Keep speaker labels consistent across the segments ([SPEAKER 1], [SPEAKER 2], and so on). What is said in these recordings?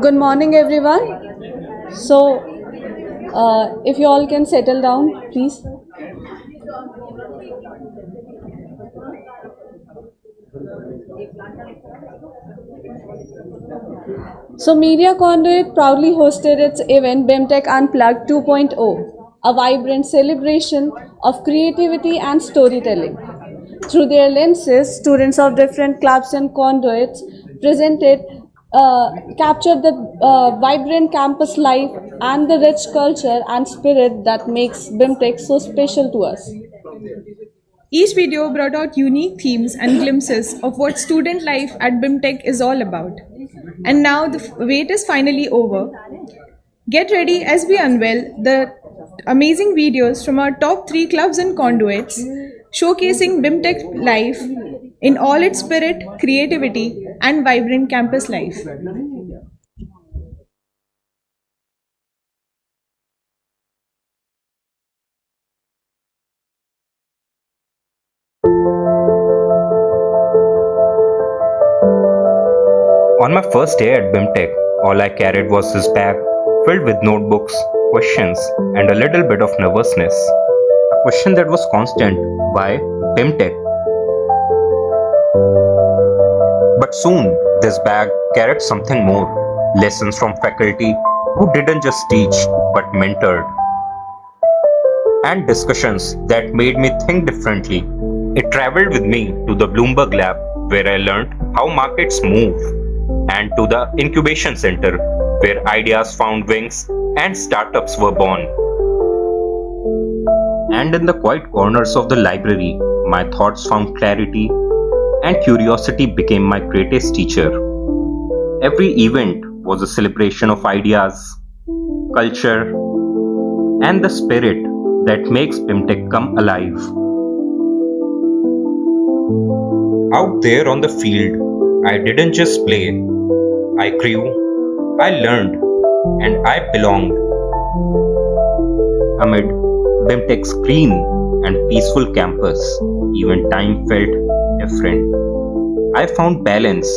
[SPEAKER 1] Good morning, everyone. If you all can settle down, please. Media Conduit proudly hosted its event BIMTECH Unplugged 2.0, a vibrant celebration of creativity and storytelling. Through their lenses, students of different clubs and conduits presented, captured the vibrant campus life and the rich culture and spirit that makes BIMTECH so special to us.
[SPEAKER 2] Each video brought out unique themes and glimpses of what student life at BIMTECH is all about. And now the wait is finally over. Get ready as we unveil the amazing videos from our top 3 clubs and conduits, showcasing BIMTECH life in all its spirit, creativity, and vibrant campus life.
[SPEAKER 3] On my first day at BIMTECH, all I carried was this bag filled with notebooks, questions, and a little bit of nervousness. A question that was constant: why BIMTECH? But soon, this bag carried something more: lessons from faculty who didn't just teach but mentored, and discussions that made me think differently. It traveled with me to the Bloomberg lab where I learned how markets move, and to the incubation center where ideas found wings and startups were born. And in the quiet corners of the library, my thoughts found clarity and curiosity became my greatest teacher. Every event was a celebration of ideas, culture, and the spirit that makes BIMTECH come alive. Out there on the field, I didn't just play. I grew, I learned, and I belonged. Amid BIMTECH's green and peaceful campus, even time felt different. I found balance,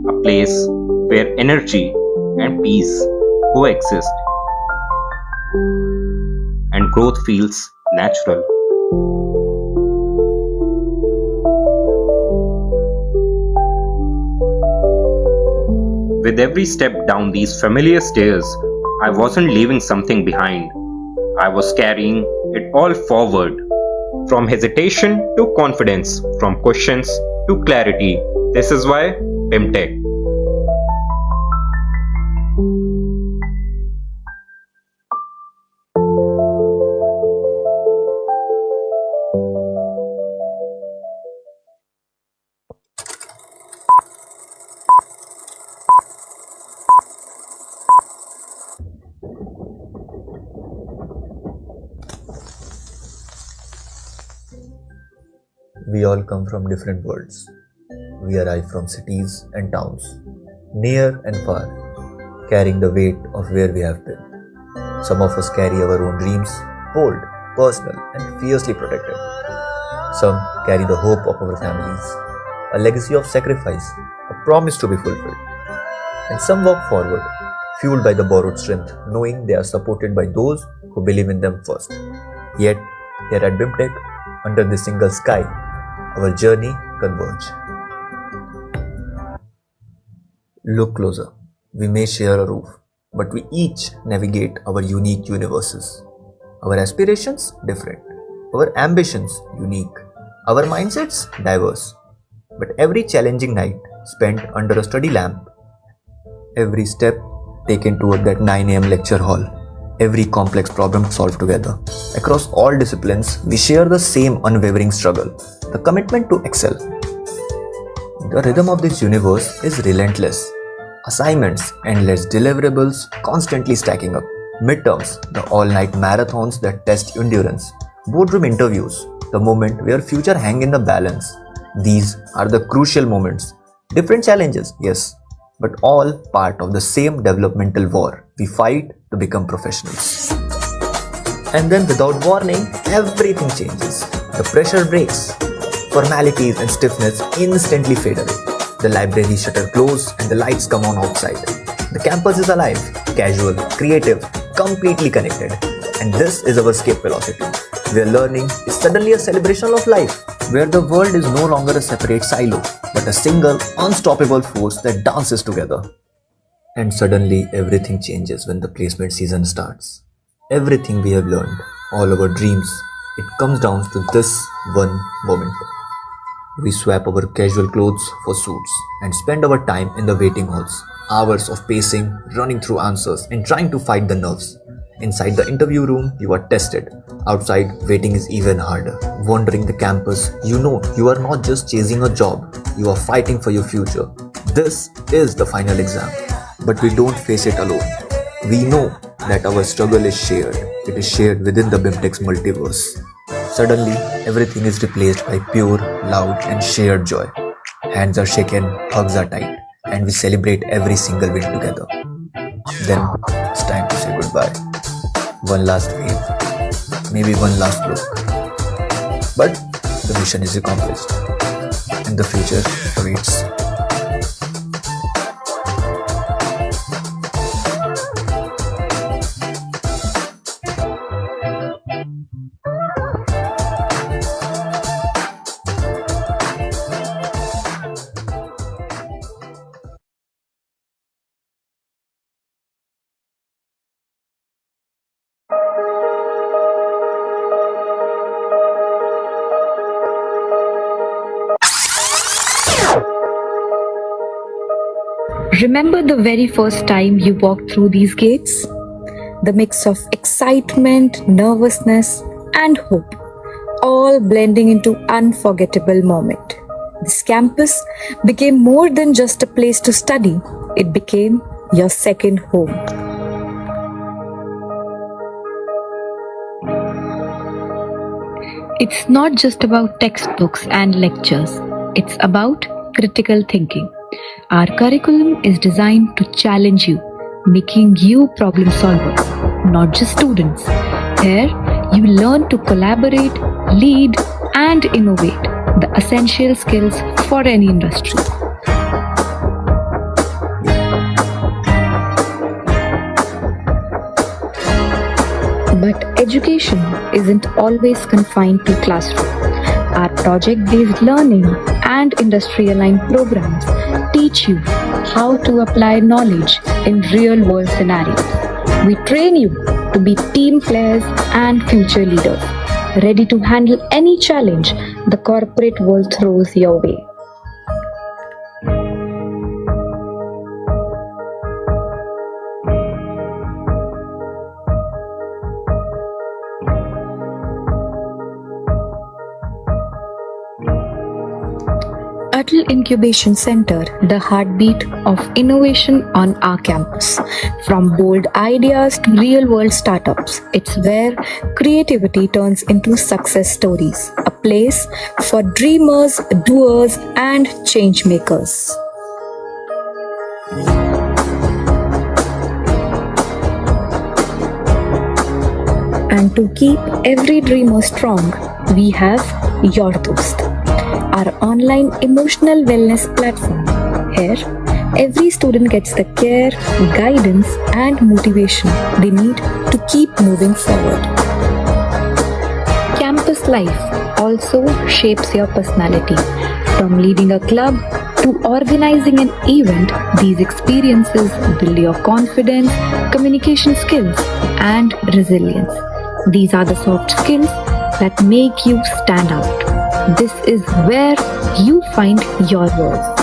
[SPEAKER 3] a place where energy and peace coexist, and growth feels natural. With every step down these familiar stairs, I wasn't leaving something behind. I was carrying it all forward. From hesitation to confidence, from questions to clarity. This is why BIMTECH.
[SPEAKER 4] We all come from different worlds. We arrive from cities and towns, near and far, carrying the weight of where we have been. Some of us carry our own dreams, bold, personal, and fiercely protected. Some carry the hope of our families, a legacy of sacrifice, a promise to be fulfilled. And some walk forward, fueled by the borrowed strength, knowing they are supported by those who believe in them first. Yet, here at BIMTECH, under this single sky, our journey converge. Look closer. We may share a roof, but we each navigate our unique universes. Our aspirations different, our ambitions unique, our mindsets diverse. But every challenging night spent under a study lamp, every step taken toward that 9 a.m. lecture hall, every complex problem solved together. Across all disciplines, we share the same unwavering struggle, the commitment to excel. The rhythm of this universe is relentless. Assignments, endless deliverables, constantly stacking up. Midterms, the all-night marathons that test endurance. Boardroom interviews, the moment where future hang in the balance. These are the crucial moments. Different challenges, yes, but all part of the same developmental war. We fight to become professionals. And then without warning, everything changes. The pressure breaks. Formalities and stiffness instantly fade away. The library shutter close and the lights come on outside. The campus is alive, casual, creative, completely connected. And this is our escape velocity, where learning is suddenly a celebration of life, where the world is no longer a separate silo, but a single, unstoppable force that dances together. And suddenly everything changes when the placement season starts. Everything we have learned, all our dreams, it comes down to this one moment. We swap our casual clothes for suits and spend our time in the waiting halls. Hours of pacing, running through answers, and trying to fight the nerves. Inside the interview room, you are tested. Outside, waiting is even harder. Wandering the campus, you know you are not just chasing a job, you are fighting for your future. This is the final exam. But we don't face it alone. We know that our struggle is shared. It is shared within the BIMTECH's multiverse. Suddenly, everything is replaced by pure, loud, and shared joy. Hands are shaken, hugs are tight, and we celebrate every single win together. Then it's time to say goodbye. One last wave, maybe one last look. But the mission is accomplished, and the future awaits.
[SPEAKER 5] Remember the very first time you walked through these gates? The mix of excitement, nervousness, and hope, all blending into unforgettable moment. This campus became more than just a place to study, it became your second home. It's not just about textbooks and lectures, it's about critical thinking. Our curriculum is designed to challenge you, making you problem solvers, not just students. Here, you learn to collaborate, lead, and innovate, the essential skills for any industry. But education isn't always confined to classroom. Our project-based learning and industry-aligned programs teach you how to apply knowledge in real-world scenarios. We train you to be team players and future leaders, ready to handle any challenge the corporate world throws your way. Atal Incubation Center, the heartbeat of innovation on our campus. From bold ideas to real-world startups, it's where creativity turns into success stories. A place for dreamers, doers, and change makers. And to keep every dreamer strong, we have Your Dost, our online emotional wellness platform. Here, every student gets the care, guidance, and motivation they need to keep moving forward. Campus life also shapes your personality. From leading a club to organizing an event, these experiences build your confidence, communication skills, and resilience. These are the soft skills that make you stand out. This is where you find your voice.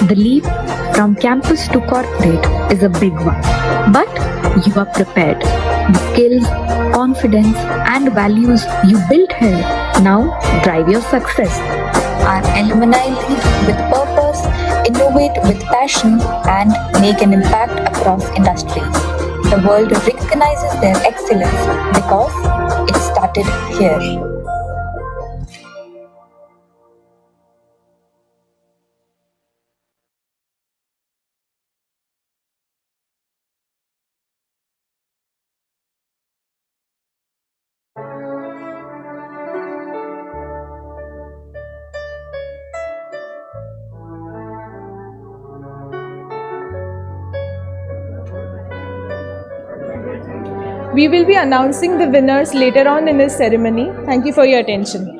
[SPEAKER 5] The leap from campus to corporate is a big one, but you are prepared. The skills, confidence, and values you built here now drive your success. Our alumni lead with purpose, innovate with passion, and make an impact across industries. The world recognizes their excellence because it started here.
[SPEAKER 2] We will be announcing the winners later on in this ceremony. Thank you for your attention.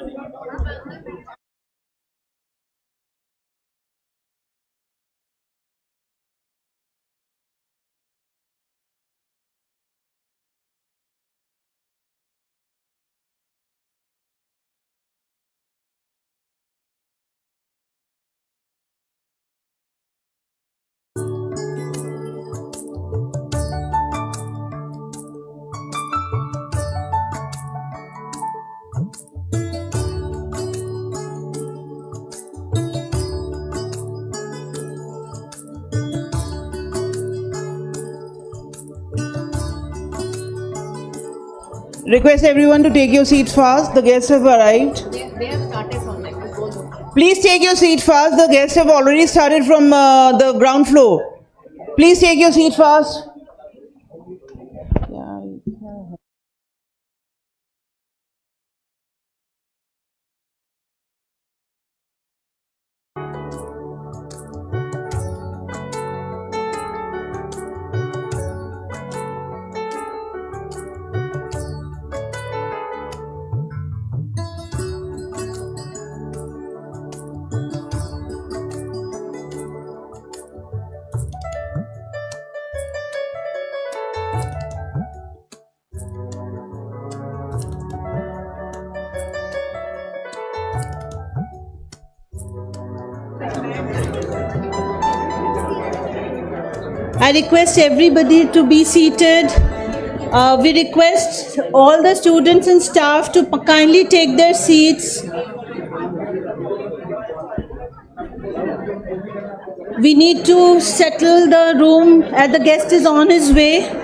[SPEAKER 6] Request everyone to take your seats fast. The guests have arrived.
[SPEAKER 7] They have started from like the goal.
[SPEAKER 6] Please take your seat fast. The guests have already started from the ground floor. Please take your seat fast. I request everybody to be seated. We request all the students and staff to kindly take their seats. We need to settle the room as the guest is on his way.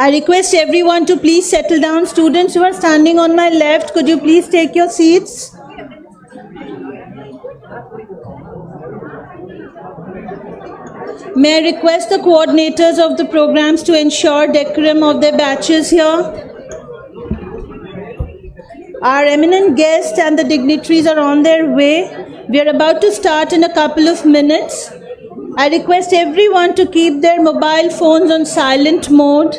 [SPEAKER 6] I request everyone to please settle down. Students who are standing on my left, could you please take your seats? May I request the coordinators of the programs to ensure decorum of their batches here? Our eminent guests and the dignitaries are on their way. We are about to start in a couple of minutes. I request everyone to keep their mobile phones on silent mode.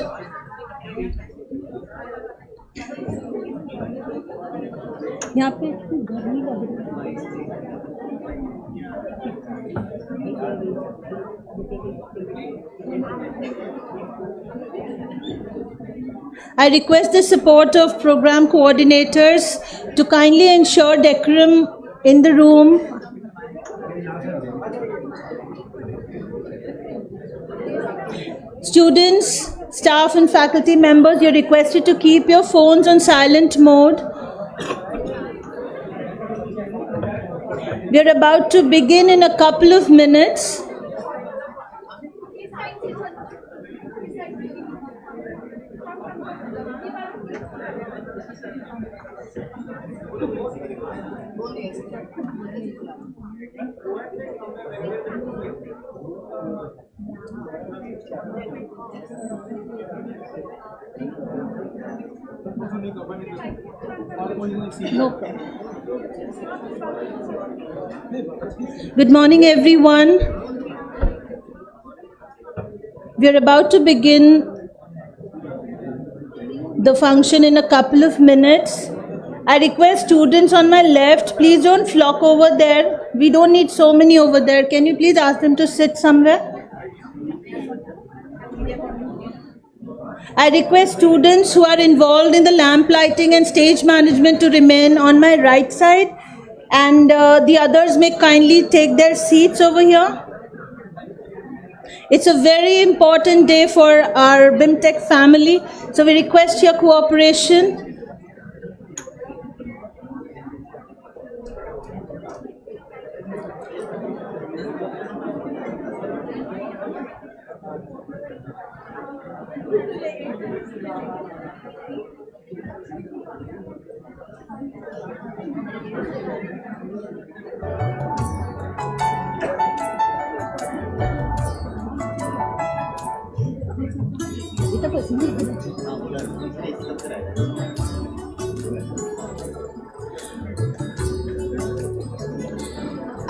[SPEAKER 6] यहाँ पे गर्मी लग रही है। I request the support of program coordinators to kindly ensure decorum in the room. Students, staff and faculty members, you're requested to keep your phones on silent mode. We are about to begin in a couple of minutes. No problem. Good morning, everyone. We are about to begin the function in a couple of minutes. I request students on my left, please don't flock over there. We don't need so many over there. Can you please ask them to sit somewhere? I request students who are involved in the lamp lighting and stage management to remain on my right side, and the others may kindly take their seats over here. It's a very important day for our BIMTECH family, so we request your cooperation.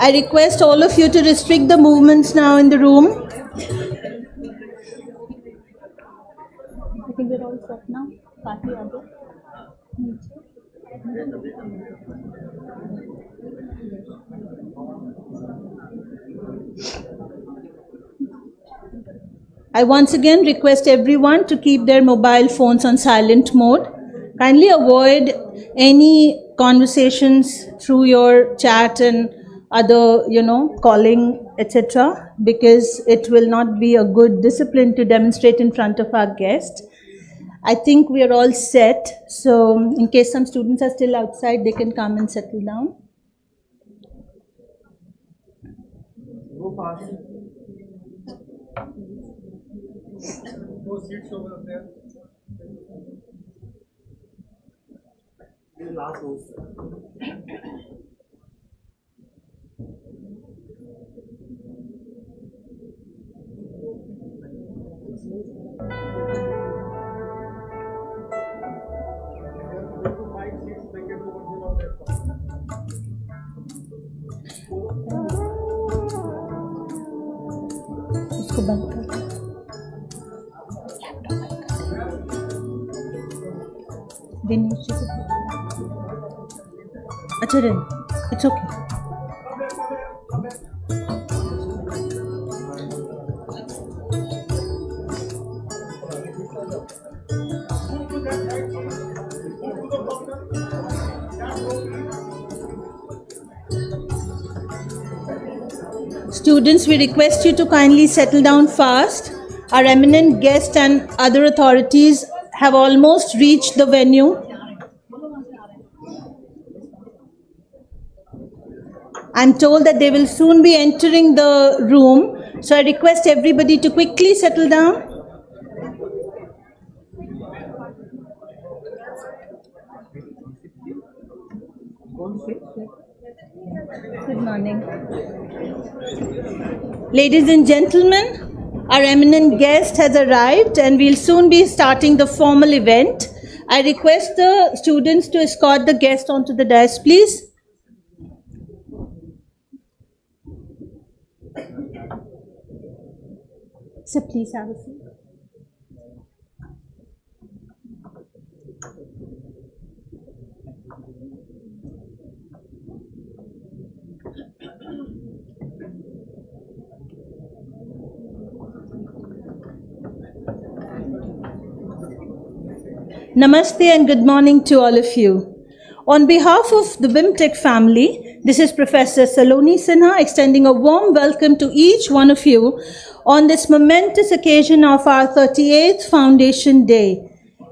[SPEAKER 6] I request all of you to restrict the movements now in the room. I think we're all set now. I once again request everyone to keep their mobile phones on silent mode. Kindly avoid any conversations through your chat and other, calling, etc., because it will not be a good discipline to demonstrate in front of our guest. I think we are all set. So in case some students are still outside, they can come and settle down.
[SPEAKER 8] Go fast. Go seats over there. The last row.
[SPEAKER 6] इसको बंद कर दिनेश जी को अच्छा रे it's okay Students, we request you to kindly settle down fast. Our eminent guest and other authorities have almost reached the venue. I'm told that they will soon be entering the room, so I request everybody to quickly settle down. Good morning. Ladies and gentlemen, our eminent guest has arrived and we'll soon be starting the formal event. I request the students to escort the guest onto the dais, please. So please have a seat. Namaste and good morning to all of you. On behalf of the BIMTECH family, this is Professor Saloni Sinha extending a warm welcome to each one of you on this momentous occasion of our 38th Foundation Day.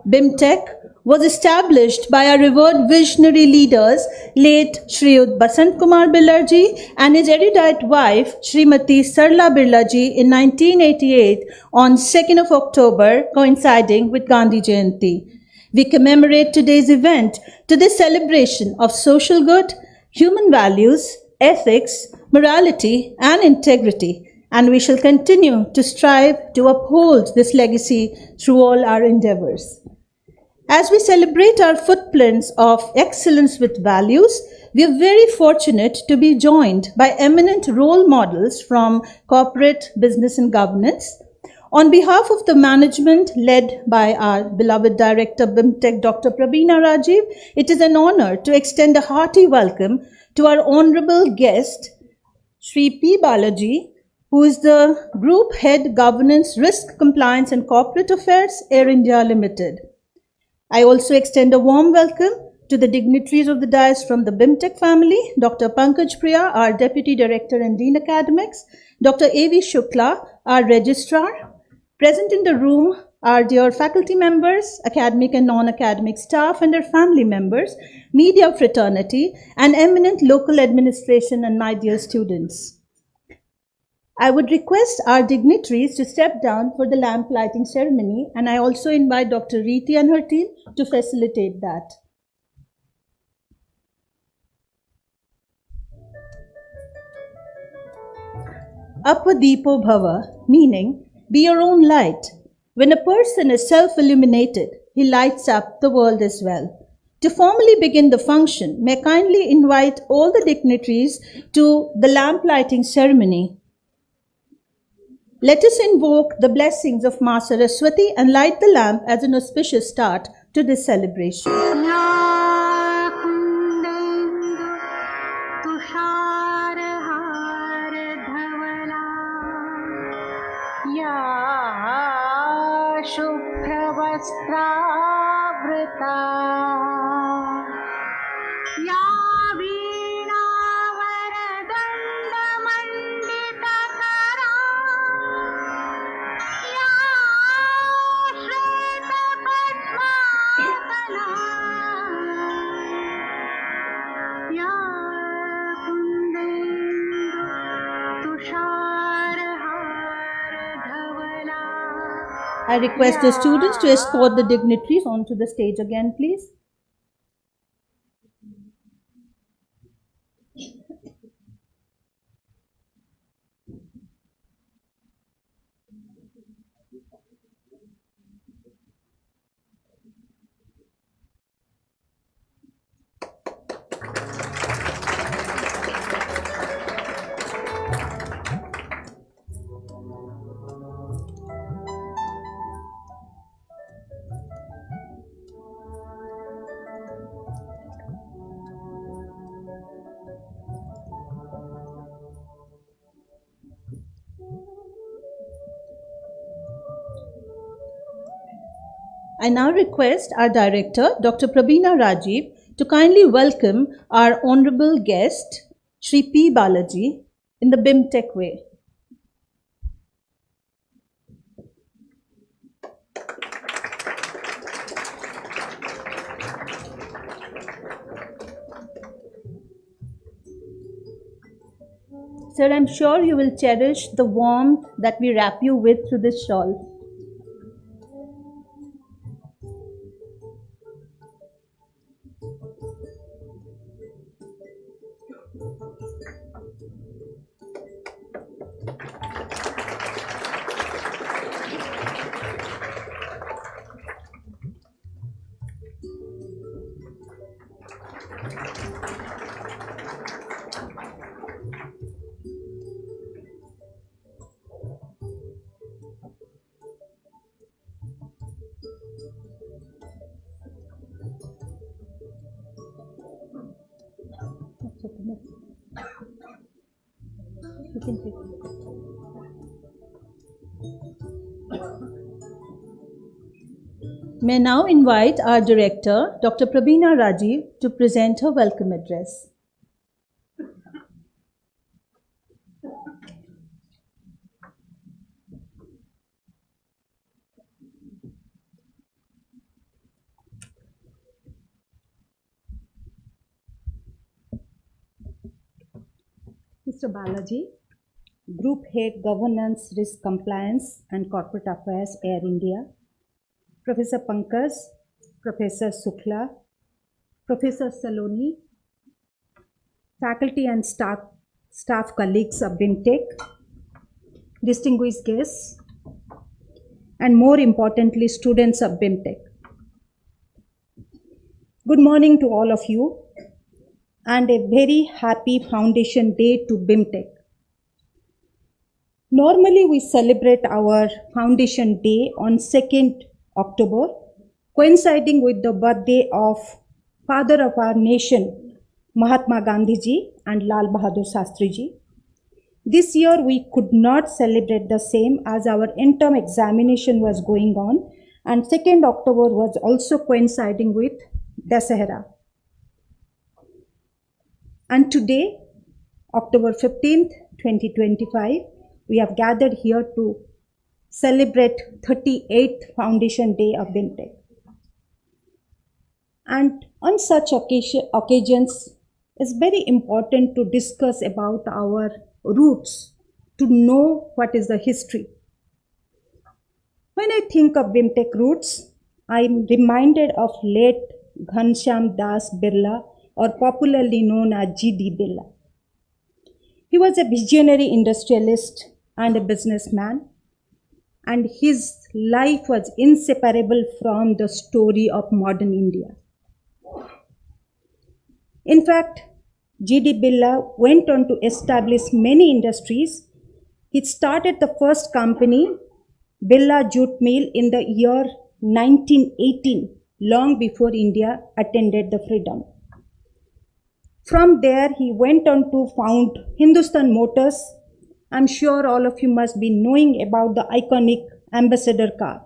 [SPEAKER 6] BIMTECH was established by our revered visionary leaders, late Shriyud Basant Kumar Birla ji and his erudite wife, Srimati Sarla Birla ji in 1988 on 2nd of October, coinciding with Gandhi Jayanti. We commemorate today's event to this celebration of social good, human values, ethics, morality, and integrity, and we shall continue to strive to uphold this legacy through all our endeavors. As we celebrate our footprints of excellence with values, we are very fortunate to be joined by eminent role models from corporate, business, and governance. On behalf of the management led by our beloved Director BIMTECH, Dr. Prabeena Rajiv, it is an honor to extend a hearty welcome to our honorable guest, Sri P. Balaji, who is the Group Head Governance, Risk, Compliance and Corporate Affairs, Air India Limited. I also extend a warm welcome to the dignitaries of the dais from the BIMTECH family, Dr. Pankaj Priya, our Deputy Director and Dean Academics, Dr. A.V. Shukla, our Registrar. Present in the room are dear faculty members, academic and non-academic staff and their family members, media fraternity, and eminent local administration and my dear students. I would request our dignitaries to step down for the lamp lighting ceremony, and I also invite Dr. Reeti and her team to facilitate that. Apadipo Bhava, meaning be your own light. When a person is self-illuminated, he lights up the world as well. To formally begin the function, may I kindly invite all the dignitaries to the lamp lighting ceremony. Let us invoke the blessings of Ma Saraswati and light the lamp as an auspicious start to this celebration. I request the students to escort the dignitaries onto the stage again, please. I now request our director, Dr. Prabina Rajiv, to kindly welcome our honorable guest, Shri P. Balaji, in the BIMTECH way. Sir, I'm sure you will cherish the warmth that we wrap you with through this shawl. You can take it. May I now invite our director, Dr. Prabina Rajiv, to present her welcome address.
[SPEAKER 9] Mr. Balaji, Group Head Governance, Risk Compliance and Corporate Affairs, Air India, Professor Pankaj, Professor Sukla, Professor Saloni, faculty and staff colleagues of BIMTECH, distinguished guests, and more importantly, students of BIMTECH. Good morning to all of you, and a very happy Foundation Day to BIMTECH. Normally, we celebrate our Foundation Day on 2nd October, coinciding with the birthday of Father of our nation, Mahatma Gandhi ji and Lal Bahadur Shastri ji. This year we could not celebrate the same as our interim examination was going on, and 2nd October was also coinciding with Dasahara. And today, October 15th, 2025, we have gathered here to celebrate 38th Foundation Day of BIMTECH. And on such occasions, it's very important to discuss about our roots, to know what is the history. When I think of BIMTECH roots, I'm reminded of late Ghanshyam Das Birla, or popularly known as G.D. Birla. He was a visionary industrialist and a businessman, and his life was inseparable from the story of modern India. In fact, G.D. Birla went on to establish many industries. He started the first company, Birla Jute Mill, in the year 1918, long before India attained the freedom. From there, he went on to found Hindustan Motors. I'm sure all of you must be knowing about the iconic Ambassador car.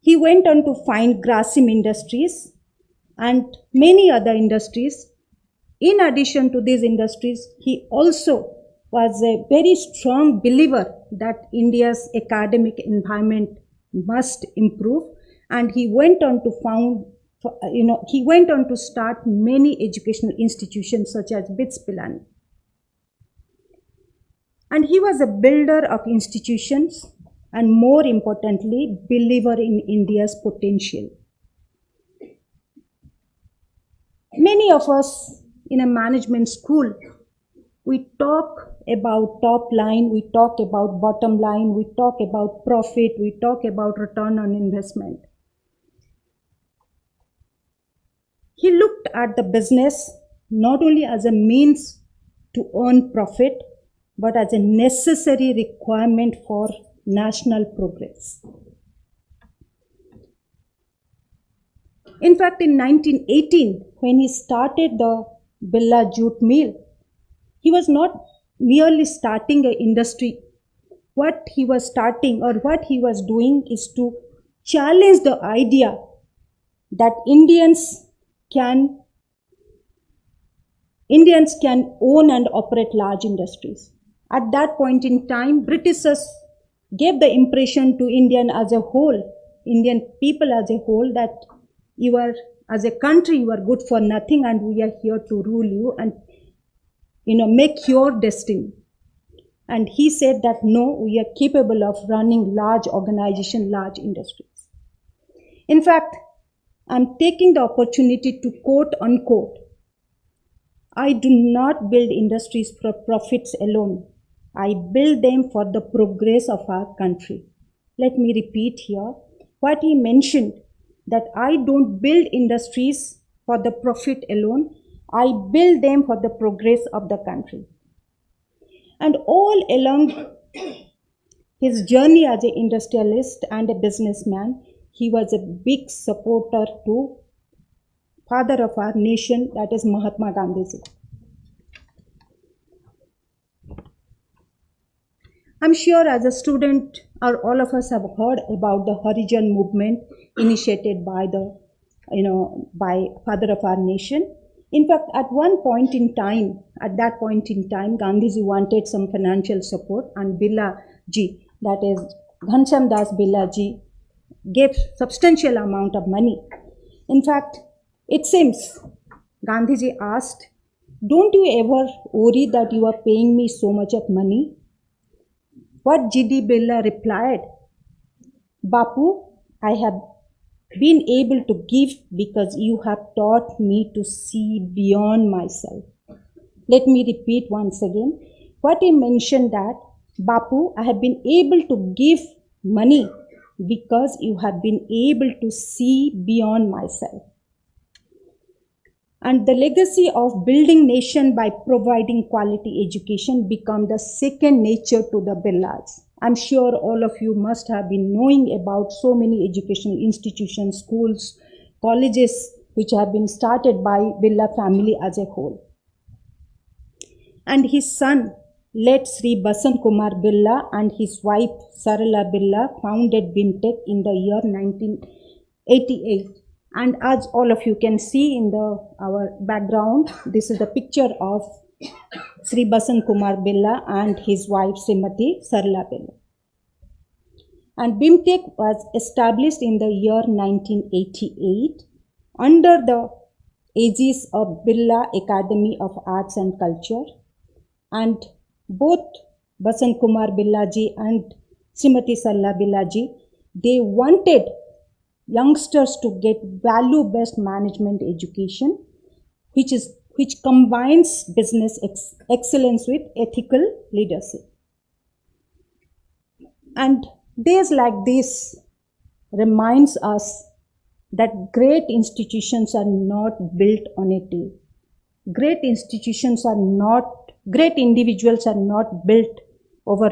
[SPEAKER 9] He went on to find Grasim Industries and many other industries. In addition to these industries, he also was a very strong believer that India's academic environment must improve, and he went on to start many educational institutions such as BITS Pilani. And he was a builder of institutions and, more importantly, believer in India's potential. Many of us in a management school, we talk about top line, we talk about bottom line, we talk about profit, we talk about return on investment. He looked at the business not only as a means to earn profit, but as a necessary requirement for national progress. In fact, in 1918, when he started the Birla Jute Mill, he was not merely starting an industry. What he was starting or what he was doing is to challenge the idea that Indians can own and operate large industries. At that point in time, Britishers gave the impression to Indian people as a whole, that you are, as a country, you are good for nothing and we are here to rule you and make your destiny. And he said that no, we are capable of running large organizations, large industries. In fact, I'm taking the opportunity to quote unquote, I do not build industries for profits alone. I build them for the progress of our country. Let me repeat here what he mentioned, that I don't build industries for the profit alone. I build them for the progress of the country. And all along his journey as an industrialist and a businessman, he was a big supporter to father of our nation, that is Mahatma Gandhi. I'm sure as a student, or all of us have heard about the Harijan movement initiated by by father of our nation. In fact, at that point in time, Gandhiji wanted some financial support, and Birla ji, that is Ghanshyam Das Birla ji, gave substantial amount of money. In fact, it seems Gandhiji asked, "Don't you ever worry that you are paying me so much of money?" What G.D. Birla replied, "Bapu, I have been able to give because you have taught me to see beyond myself." Let me repeat once again. What he mentioned that, "Bapu, I have been able to give money because you have been able to see beyond myself." And the legacy of building nation by providing quality education become the second nature to the Birlas. I'm sure all of you must have been knowing about so many educational institutions, schools, colleges, which have been started by Birla family as a whole. and his son, late Sri Basant Kumar Birla, and his wife Sarala Birla founded BIMTECH in the year 1988. And as all of you can see in our background, this is the picture of Sri Basant Kumar Birla and his wife Srimati Sarala Birla. And BIMTECH was established in the year 1988 under the aegis of Birla Academy of Arts and Culture. And both Basant Kumar Birla ji and Srimati Sarala Birla ji, they wanted youngsters to get value-based management education, which combines business excellence with ethical leadership. And days like this reminds us that great institutions are not built on a day. Great individuals are not built over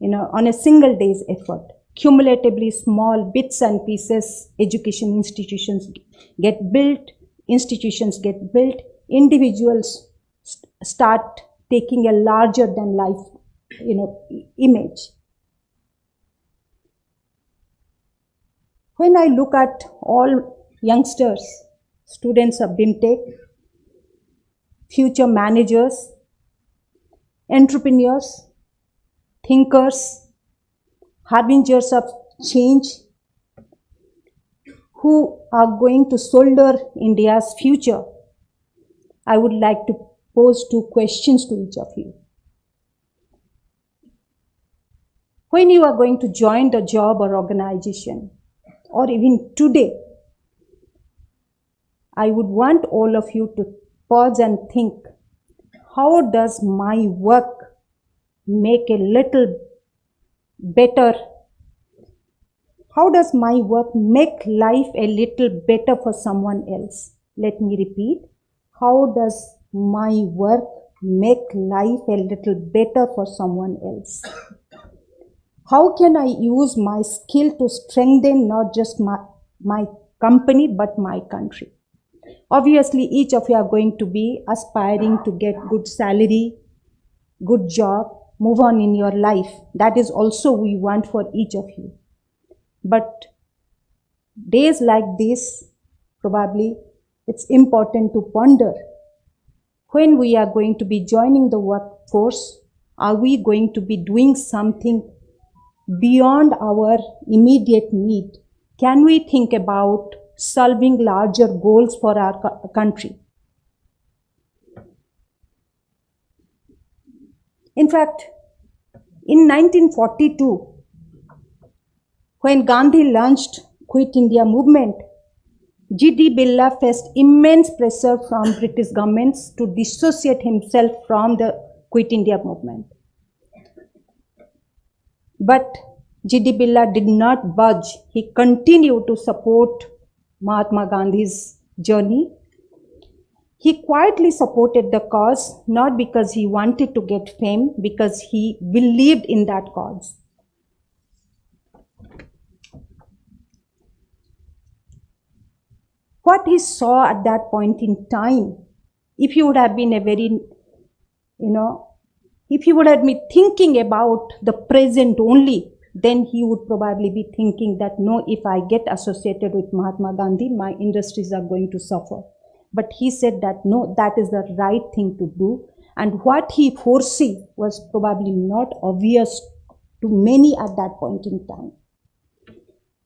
[SPEAKER 9] on a single day's effort. Cumulatively small bits and pieces, education institutions get built, individuals start taking a larger than life, image. When I look at all youngsters, students of BIMTECH, future managers, entrepreneurs, thinkers, harbingers of change, who are going to solder India's future, I would like to pose 2 questions to each of you. When you are going to join the job or organization, or even today, I would want all of you to pause and think, how does my work make a little better? How does my work make life a little better for someone else? Let me repeat. How does my work make life a little better for someone else? How can I use my skill to strengthen not just my company, but my country? Obviously, each of you are going to be aspiring to get good salary, good job, move on in your life. That is also we want for each of you. But days like this, probably it's important to ponder, when we are going to be joining the workforce, are we going to be doing something beyond our immediate need? Can we think about solving larger goals for our country? In fact, in 1942, when Gandhi launched Quit India movement, G.D. Birla faced immense pressure from British governments to dissociate himself from the Quit India movement. But G.D. Birla did not budge. He continued to support Mahatma Gandhi's journey. He quietly supported the cause, not because he wanted to get fame, because he believed in that cause. What he saw at that point in time, if he would have been if he would have been thinking about the present only, then he would probably be thinking that, no, if I get associated with Mahatma Gandhi, my industries are going to suffer. But he said that, no, that is the right thing to do. And what he foresaw was probably not obvious to many at that point in time.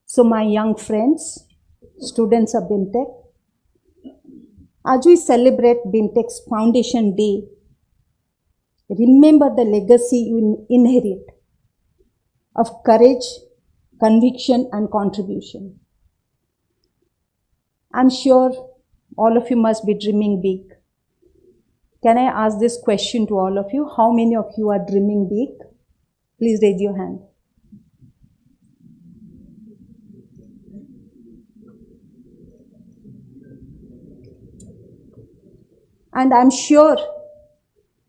[SPEAKER 9] So my young friends, students of BIMTECH, as we celebrate BIMTECH's Foundation Day, remember the legacy you inherit of courage, conviction, and contribution. I'm sure all of you must be dreaming big. Can I ask this question to all of you? How many of you are dreaming big? Please raise your hand. And I'm sure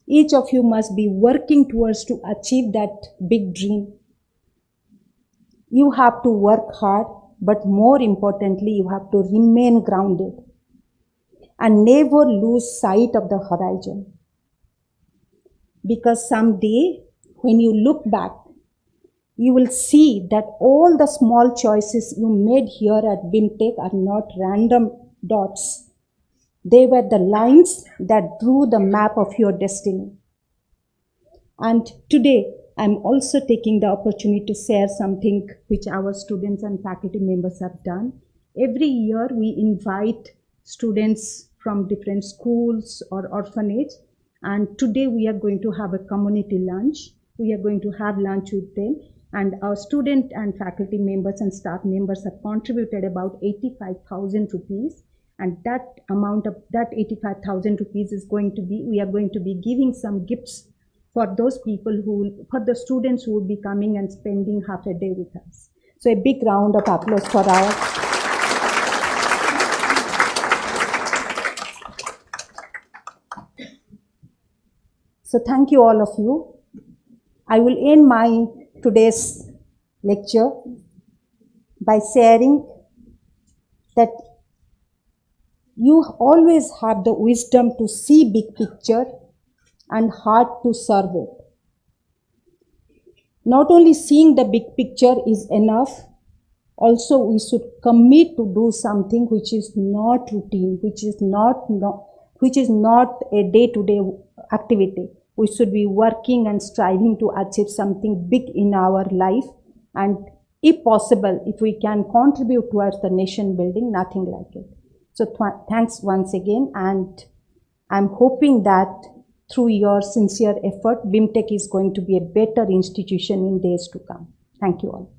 [SPEAKER 9] each of you must be working towards to achieve that big dream. You have to work hard, but more importantly, you have to remain grounded and never lose sight of the horizon. because someday when you look back, you will see that all the small choices you made here at BIMTECH are not random dots. They were the lines that drew the map of your destiny. And today, I'm also taking the opportunity to share something which our students and faculty members have done. Every year, we invite students from different schools or orphanage, and today we are going to have a community lunch. We are going to have lunch with them, and our student and faculty members and staff members have contributed about 85,000 rupees. And that amount of that 85,000 rupees is going to be, we are going to be giving some gifts for those people for the students who will be coming and spending half a day with us. So a big round of applause for our. So thank you all of you. I will end my today's lecture by sharing that you always have the wisdom to see big picture and heart to serve it. Not only seeing the big picture is enough, also we should commit to do something which is not routine, which is not a day-to-day activity. We should be working and striving to achieve something big in our life, and if possible, if we can contribute towards the nation building, nothing like it. So thanks once again, and I'm hoping that through your sincere effort, BIMTECH is going to be a better institution in days to come. Thank you all.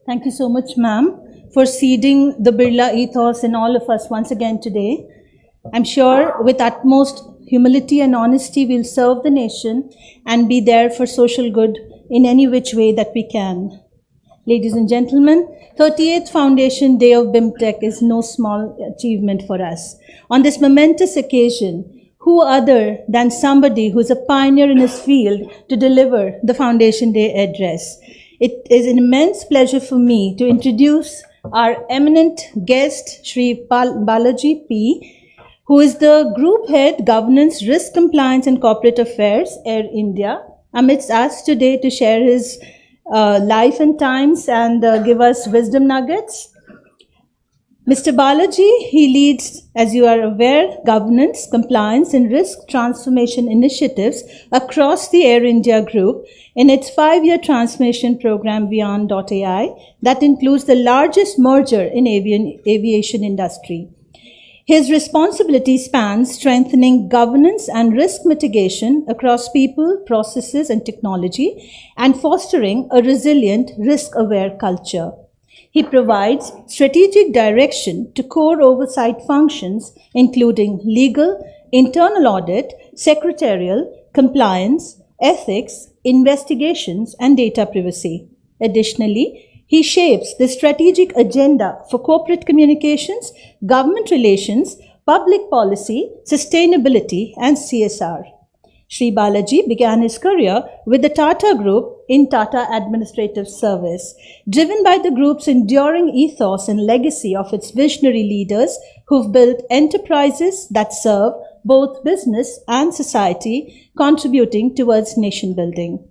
[SPEAKER 6] Thank you so much, ma'am, for seeding the Birla ethos in all of us once again today. I'm sure with utmost humility and honesty, we'll serve the nation and be there for social good in any which way that we can. Ladies and gentlemen, 38th Foundation Day of BIMTECH is no small achievement for us. On this momentous occasion, who other than somebody who's a pioneer in his field to deliver the Foundation Day address? It is an immense pleasure for me to introduce our eminent guest, Shri Balaji P., who is the Group Head, Governance, Risk Compliance and Corporate Affairs, Air India, amidst us today to share his life and times and give us wisdom nuggets. Mr. Balaji, he leads, as you are aware, governance, compliance and risk transformation initiatives across the Air India Group in its 5-year transformation program Beyond.ai that includes the largest merger in aviation industry. His responsibility spans strengthening governance and risk mitigation across people, processes, and technology, and fostering a resilient, risk-aware culture. He provides strategic direction to core oversight functions, including legal, internal audit, secretarial, compliance, ethics, investigations, and data privacy. Additionally, he shapes the strategic agenda for corporate communications, government relations, public policy, sustainability, and CSR. Shri Balaji began his career with the Tata Group in Tata Administrative Service, driven by the group's enduring ethos and legacy of its visionary leaders who've built enterprises that serve both business and society, contributing towards nation building.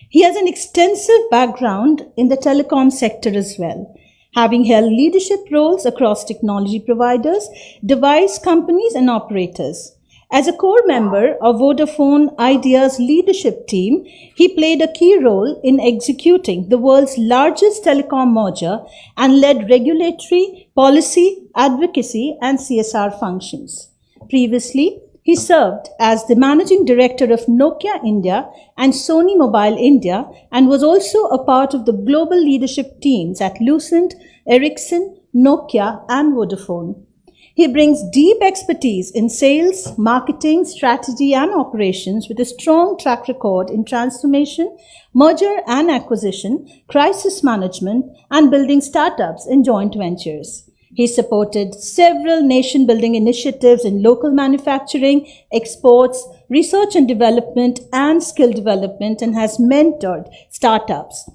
[SPEAKER 6] He has an extensive background in the telecom sector as well, having held leadership roles across technology providers, device companies, and operators. As a core member of Vodafone Idea's leadership team, he played a key role in executing the world's largest telecom merger and led regulatory, policy, advocacy, and CSR functions. Previously, he served as the managing director of Nokia India and Sony Mobile India and was also a part of the global leadership teams at Lucent, Ericsson, Nokia, and Vodafone. He brings deep expertise in sales, marketing, strategy, and operations with a strong track record in transformation, merger and acquisition, crisis management, and building startups and joint ventures. He supported several nation-building initiatives in local manufacturing, exports, research and development, and skill development, and has mentored startups.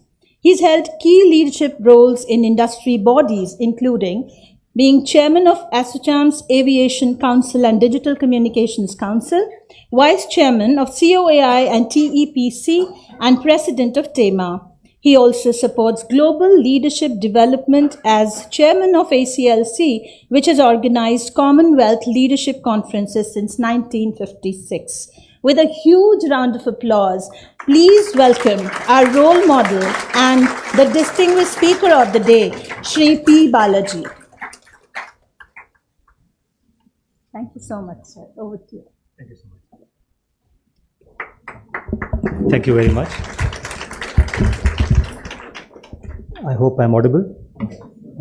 [SPEAKER 6] He's held key leadership roles in industry bodies, including being chairman of ASSOCHAM's Aviation Council and Digital Communications Council, vice chairman of COAI and TEPC, and president of TEMA. He also supports global leadership development as chairman of ACLC, which has organized Commonwealth leadership conferences since 1956. With a huge round of applause, please welcome our role model and the distinguished speaker of the day, Shri P. Balaji. Thank you so much, sir. Over to you.
[SPEAKER 10] Thank you so much. Thank you very much. I hope I'm audible.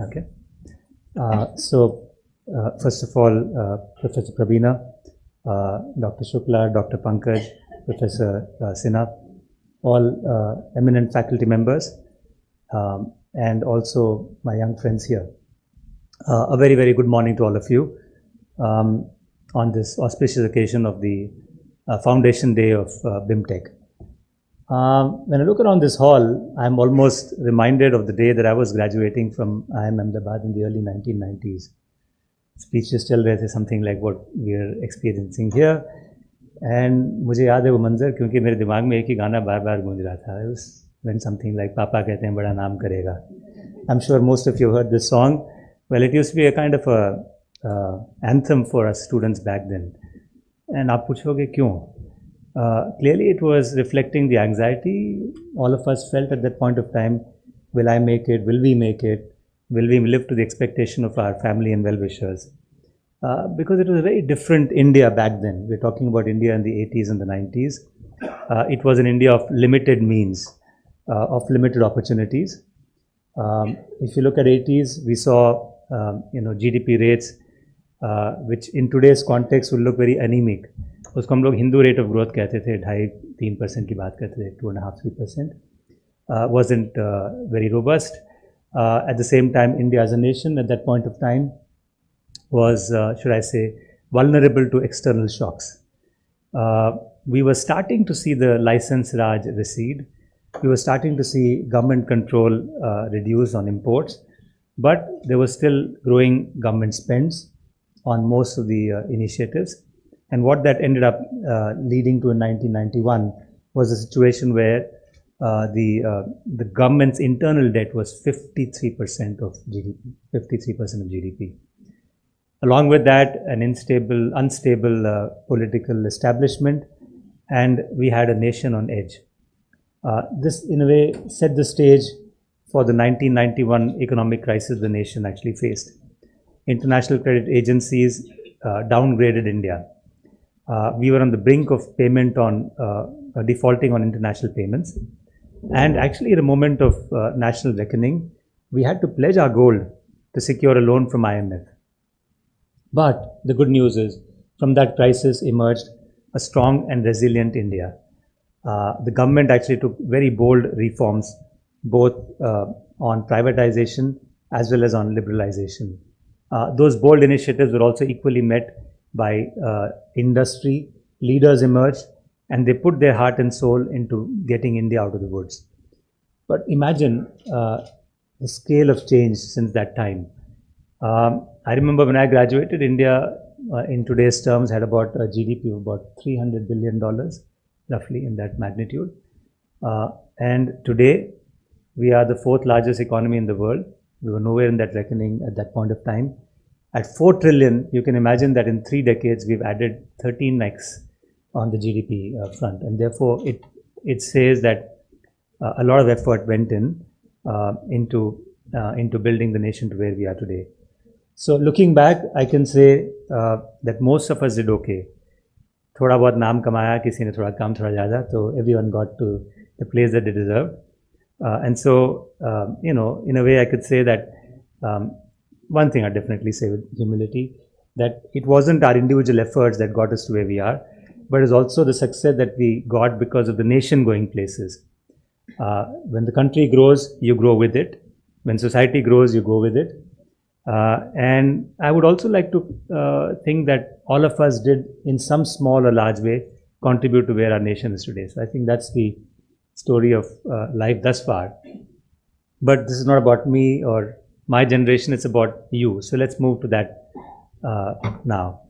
[SPEAKER 10] Okay. First of all, Professor Praveena, Dr. Shukla, Dr. Pankaj, Professor Sinha, all eminent faculty members, and also my young friends here. A very, very good morning to all of you on this auspicious occasion of the Foundation Day of BIMTECH. When I look around this hall, I'm almost reminded of the day that I was graduating from IIM Ahmedabad in the early 1990s. Speeches चल रहे थे something like what we are experiencing here, and मुझे याद है वो मंजर क्योंकि मेरे दिमाग में एक ही गाना बार बार गूंज रहा था. It was when something like पापा कहते हैं बड़ा नाम करेगा. I'm sure most of you heard this song. Well, it used to be a kind of a anthem for us students back then. And आप पूछोगे क्यों? Clearly it was reflecting the anxiety all of us felt at that point of time. Will I make it? Will we make it? Will we live to the expectation of our family and well-wishers? Because it was a very different India back then. We're talking about India in the 80s and the 90s. It was an India of limited means, of limited opportunities. If you look at 80s, we saw GDP rates, which in today's context will look very anemic. उसको हम लोग Hindu rate of growth कहते थे, 2.5-3% की बात करते थे, 2.5-3%. Wasn't very robust. At the same time, India as a nation at that point of time was, should I say, vulnerable to external shocks. We were starting to see the license Raj recede. We were starting to see government control reduce on imports, but there was still growing government spends on most of the initiatives. And what that ended up leading to in 1991 was a situation where the government's internal debt was 53% of GDP, 53% of GDP. Along with that, an unstable political establishment, and we had a nation on edge. This, in a way, set the stage for the 1991 economic crisis the nation actually faced. International credit agencies downgraded India. We were on the brink of payment on defaulting on international payments. And actually, at a moment of national reckoning, we had to pledge our gold to secure a loan from IMF. But the good news is, from that crisis emerged a strong and resilient India. The government actually took very bold reforms, both on privatization as well as on liberalization. Those bold initiatives were also equally met by industry. Leaders emerged, and they put their heart and soul into getting India out of the woods. But imagine the scale of change since that time. I remember when I graduated, India in today's terms had about a GDP of about $300 billion, roughly in that magnitude. And today, we are the fourth largest economy in the world. We were nowhere in that reckoning at that point of time. At 4 trillion, you can imagine that in 3 decades, we've added 13x on the GDP front. And therefore, it says that a lot of effort went into building the nation to where we are today. So looking back, I can say that most of us did okay. थोड़ा बहुत नाम कमाया, किसी ने थोड़ा कम, थोड़ा ज़्यादा, so everyone got to the place that they deserved. And so, in a way, I could say that one thing I definitely say with humility, that it wasn't our individual efforts that got us to where we are, but it's also the success that we got because of the nation going places. When the country grows, you grow with it. When society grows, you go with it. And I would also like to think that all of us did, in some small or large way, contribute to where our nation is today. So I think that's the story of life thus far. But this is not about me or my generation, it's about you. So let's move to that now.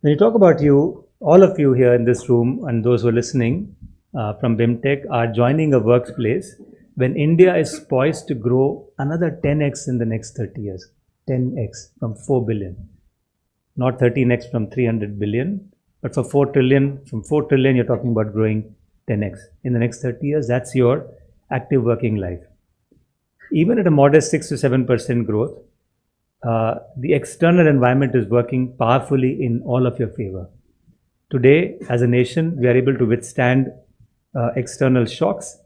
[SPEAKER 10] When you talk about you, all of you here in this room and those who are listening from BIMTECH are joining a workplace when India is poised to grow another 10x in the next 30 years. 10x from 4 billion. Not 13x from 300 billion, but for 4 trillion, from 4 trillion, you're talking about growing 10x. In the next 30 years, that's your active working life. Even at a modest 6 to 7% growth, the external environment is working powerfully in all of your favor. Today, as a nation, we are able to withstand external shocks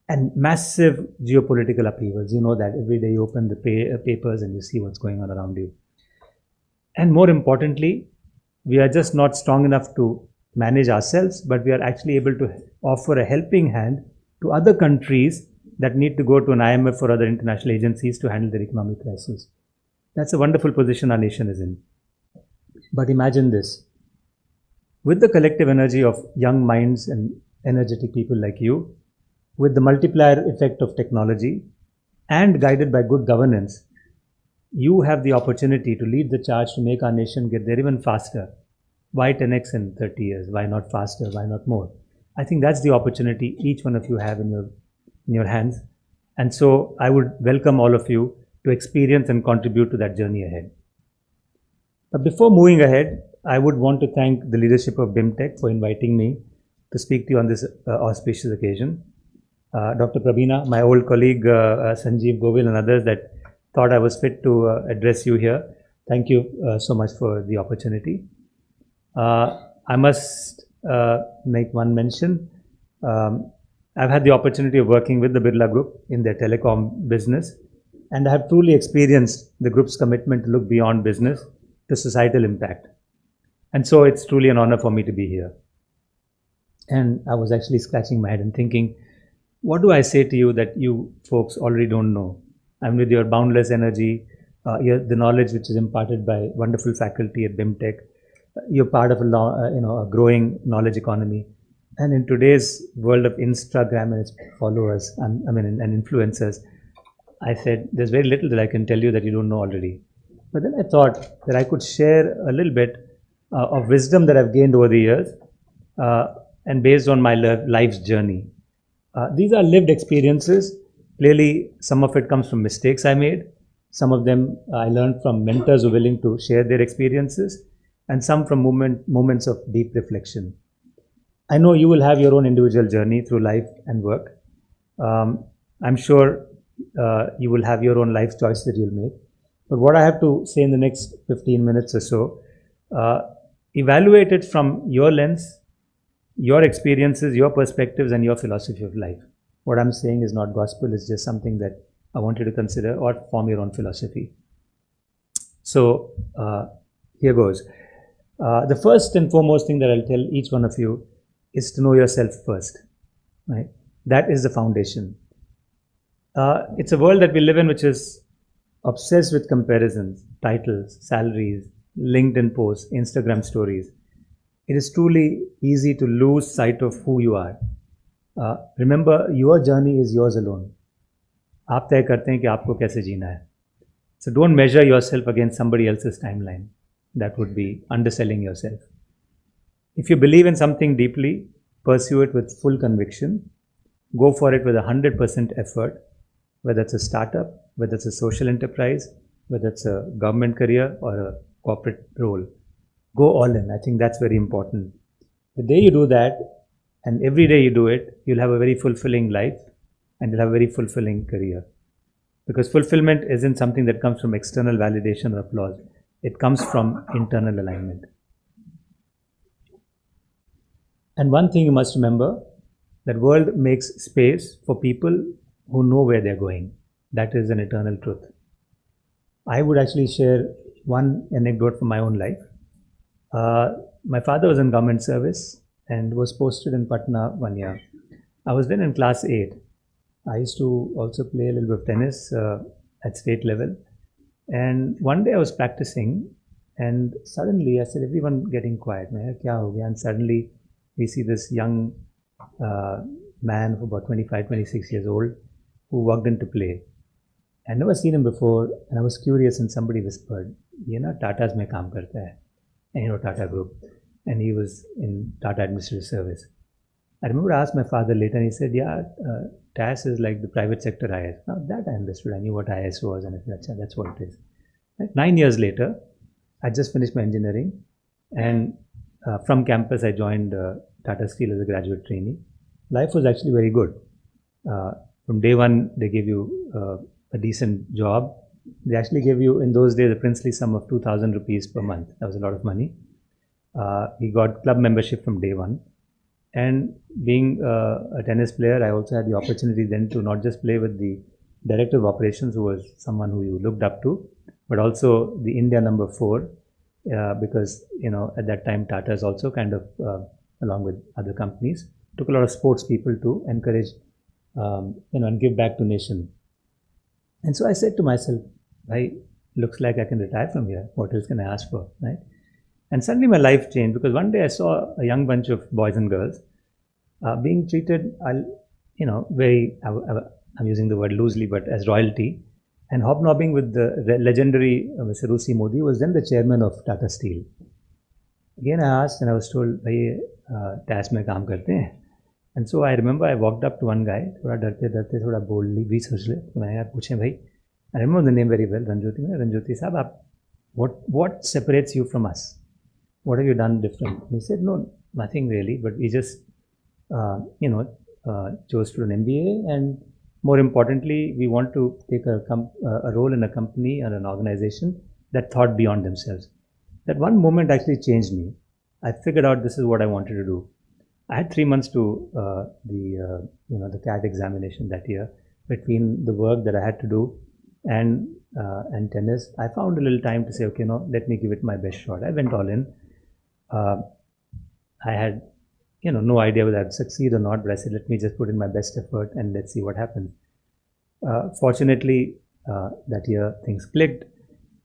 [SPEAKER 10] and massive geopolitical upheavals. You know that every day you open the papers and you see what's going on around you. And more importantly, we are just not strong enough to manage ourselves, but we are actually able to offer a helping hand to other countries that need to go to an IMF or other international agencies to handle their economic crisis. That's a wonderful position our nation is in. But imagine this. With the collective energy of young minds and energetic people like you, with the multiplier effect of technology, and guided by good governance, you have the opportunity to lead the charge to make our nation get there even faster. Why 10x in 30 years? Why not faster? Why not more? I think that's the opportunity each one of you have in your hands. And so I would welcome all of you to experience and contribute to that journey ahead. But before moving ahead, I would want to thank the leadership of BIMTECH for inviting me to speak to you on this auspicious occasion. Dr. Prabina, my old colleague Sanjeev Govil and others that thought I was fit to address you here. Thank you so much for the opportunity. I must make one mention. I've had the opportunity of working with the Birla Group in their telecom business, and I have truly experienced the group's commitment to look beyond business to societal impact. And so it's truly an honor for me to be here. And I was actually scratching my head and thinking, what do I say to you that you folks already don't know? And with your boundless energy, the knowledge which is imparted by wonderful faculty at BIMTECH, you're part of a growing knowledge economy. And in today's world of Instagram and its followers and influencers, I said, there's very little that I can tell you that you don't know already. But then I thought that I could share a little bit of wisdom that I've gained over the years and based on my life's journey. These are lived experiences. Clearly, some of it comes from mistakes I made. Some of them I learned from mentors who are willing to share their experiences, and some from moments of deep reflection. I know you will have your own individual journey through life and work. I'm sure you will have your own life choice that you'll make. But what I have to say in the next 15 minutes or so, evaluate it from your lens, your experiences, your perspectives, and your philosophy of life. What I'm saying is not gospel, it's just something that I want you to consider or form your own philosophy. So here goes. The first and foremost thing that I'll tell each one of you is to know yourself first. Right? That is the foundation. It's a world that we live in which is obsessed with comparisons, titles, salaries, LinkedIn posts, Instagram stories. It is truly easy to lose sight of who you are. Remember, your journey is yours alone. आप तय करते हैं कि आपको कैसे जीना है. So don't measure yourself against somebody else's timeline. That would be underselling yourself. If you believe in something deeply, pursue it with full conviction. Go for it with 100% effort, whether it's a startup, whether it's a social enterprise, whether it's a government career or a corporate role. Go all in. I think that's very important. The day you do that, and every day you do it, you'll have a very fulfilling life and you'll have a very fulfilling career. Because fulfillment isn't something that comes from external validation or applause. It comes from internal alignment. And one thing you must remember, that world makes space for people who know where they're going. That is an eternal truth. I would actually share one anecdote from my own life. My father was in government service and was posted in Patna 1 year. I was then in class 8. I used to also play a little bit of tennis at state level. And one day I was practicing and suddenly I said, everyone getting quiet. Kya ho gaya? And suddenly we see this young man of about 25, 26 years old. who walked in to play. I'd never seen him before, and I was curious, and somebody whispered, "ये ना Tata's में काम करता है," and Tata Group, and he was in Tata Administrative Service. I remember I asked my father later, and he said, "Yeah, TAS is like the private sector IS." Now that I understood, I knew what IS was, and I said, "Achha, that's what it is." 9 years later, I just finished my engineering, and from campus I joined Tata Steel as a graduate trainee. Life was actually very good. From day one, they gave you a decent job. They actually gave you, in those days, a princely sum of 2,000 rupees per month. That was a lot of money. We got club membership from day one. And being a tennis player, I also had the opportunity then to not just play with the director of operations, who was someone who you looked up to, but also the India number 4, because at that time Tata is also kind of, along with other companies, took a lot of sports people to encourage, and give back to nation. And so I said to myself, looks like I can retire from here. What else can I ask for, right? And suddenly my life changed, because one day I saw a young bunch of boys and girls being treated, I'm using the word loosely, but as royalty, and hobnobbing with the legendary Mr. Rusi Modi, who was then the chairman of Tata Steel. Again, I asked, and I was told, TAS mein kaam karte hain. And so I remember I walked up to one guy, thoda darte, thoda boldly, bhi soch le, maine yaar puche bhai, I remember the name very well, Ranjoti Saab, what separates you from us? What have you done different? He said, no, nothing really, but we just, chose to do an MBA, and more importantly, we want to take a role in a company or an organization that thought beyond themselves. That one moment actually changed me. I figured out this is what I wanted to do. I had 3 months to the CAT examination that year. Between the work that I had to do and tennis, I found a little time to say, okay, let me give it my best shot. I went all in. I had no idea whether I'd succeed or not, but I said, let me just put in my best effort and let's see what happens. Fortunately, that year things clicked.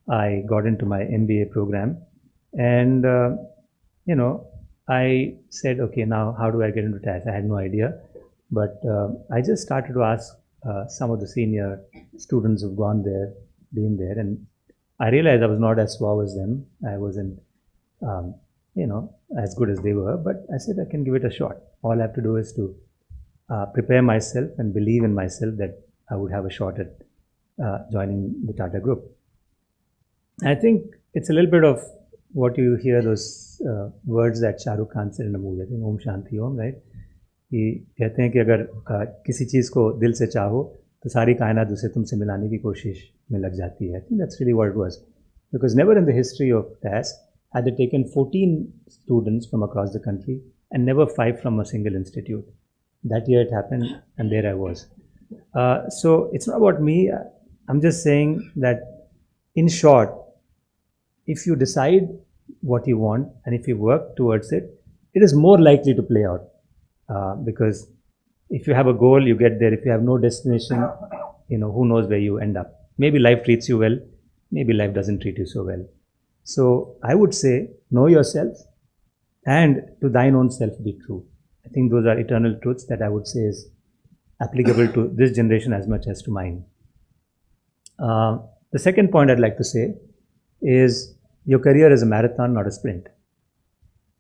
[SPEAKER 10] I got into my MBA program, and I said, okay, now how do I get into TAS? I had no idea, but I just started to ask some of the senior students who've been there, and I realized I was not as suave as them. I wasn't, as good as they were, but I said I can give it a shot. All I have to do is to prepare myself and believe in myself that I would have a shot at joining the Tata Group. I think it's a little bit of what you hear, those words that Shah Rukh Khan said in a movie, I think Om Shanti Om, right? कि कहते हैं कि अगर किसी चीज़ को दिल से चाहो तो सारी कायनात उसे तुमसे मिलाने की कोशिश में लग जाती है. I think that's really what it was. Because never in the history of TAS had they taken 14 students from across the country and never 5 from a single institute. That year it happened, and there I was. So it's not about me. I'm just saying that, in short, if you decide what you want and if you work towards it, it is more likely to play out. Because if you have a goal, you get there. If you have no destination, who knows where you end up. Maybe life treats you well, maybe life doesn't treat you so well. So I would say, know yourself, and to thine own self be true. I think those are eternal truths that I would say is applicable to this generation as much as to mine. The second point I'd like to say is your career is a marathon, not a sprint.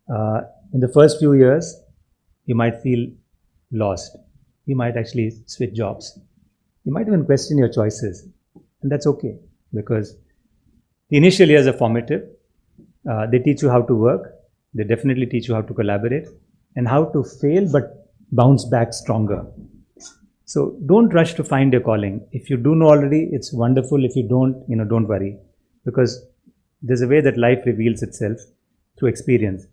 [SPEAKER 10] In the first few years, you might feel lost. You might actually switch jobs. You might even question your choices. And that's okay, because the initial years are formative. They teach you how to work. They definitely teach you how to collaborate and how to fail but bounce back stronger. So don't rush to find your calling. If you do know already, it's wonderful. If you don't, don't worry, because there's a way that life reveals itself through experience.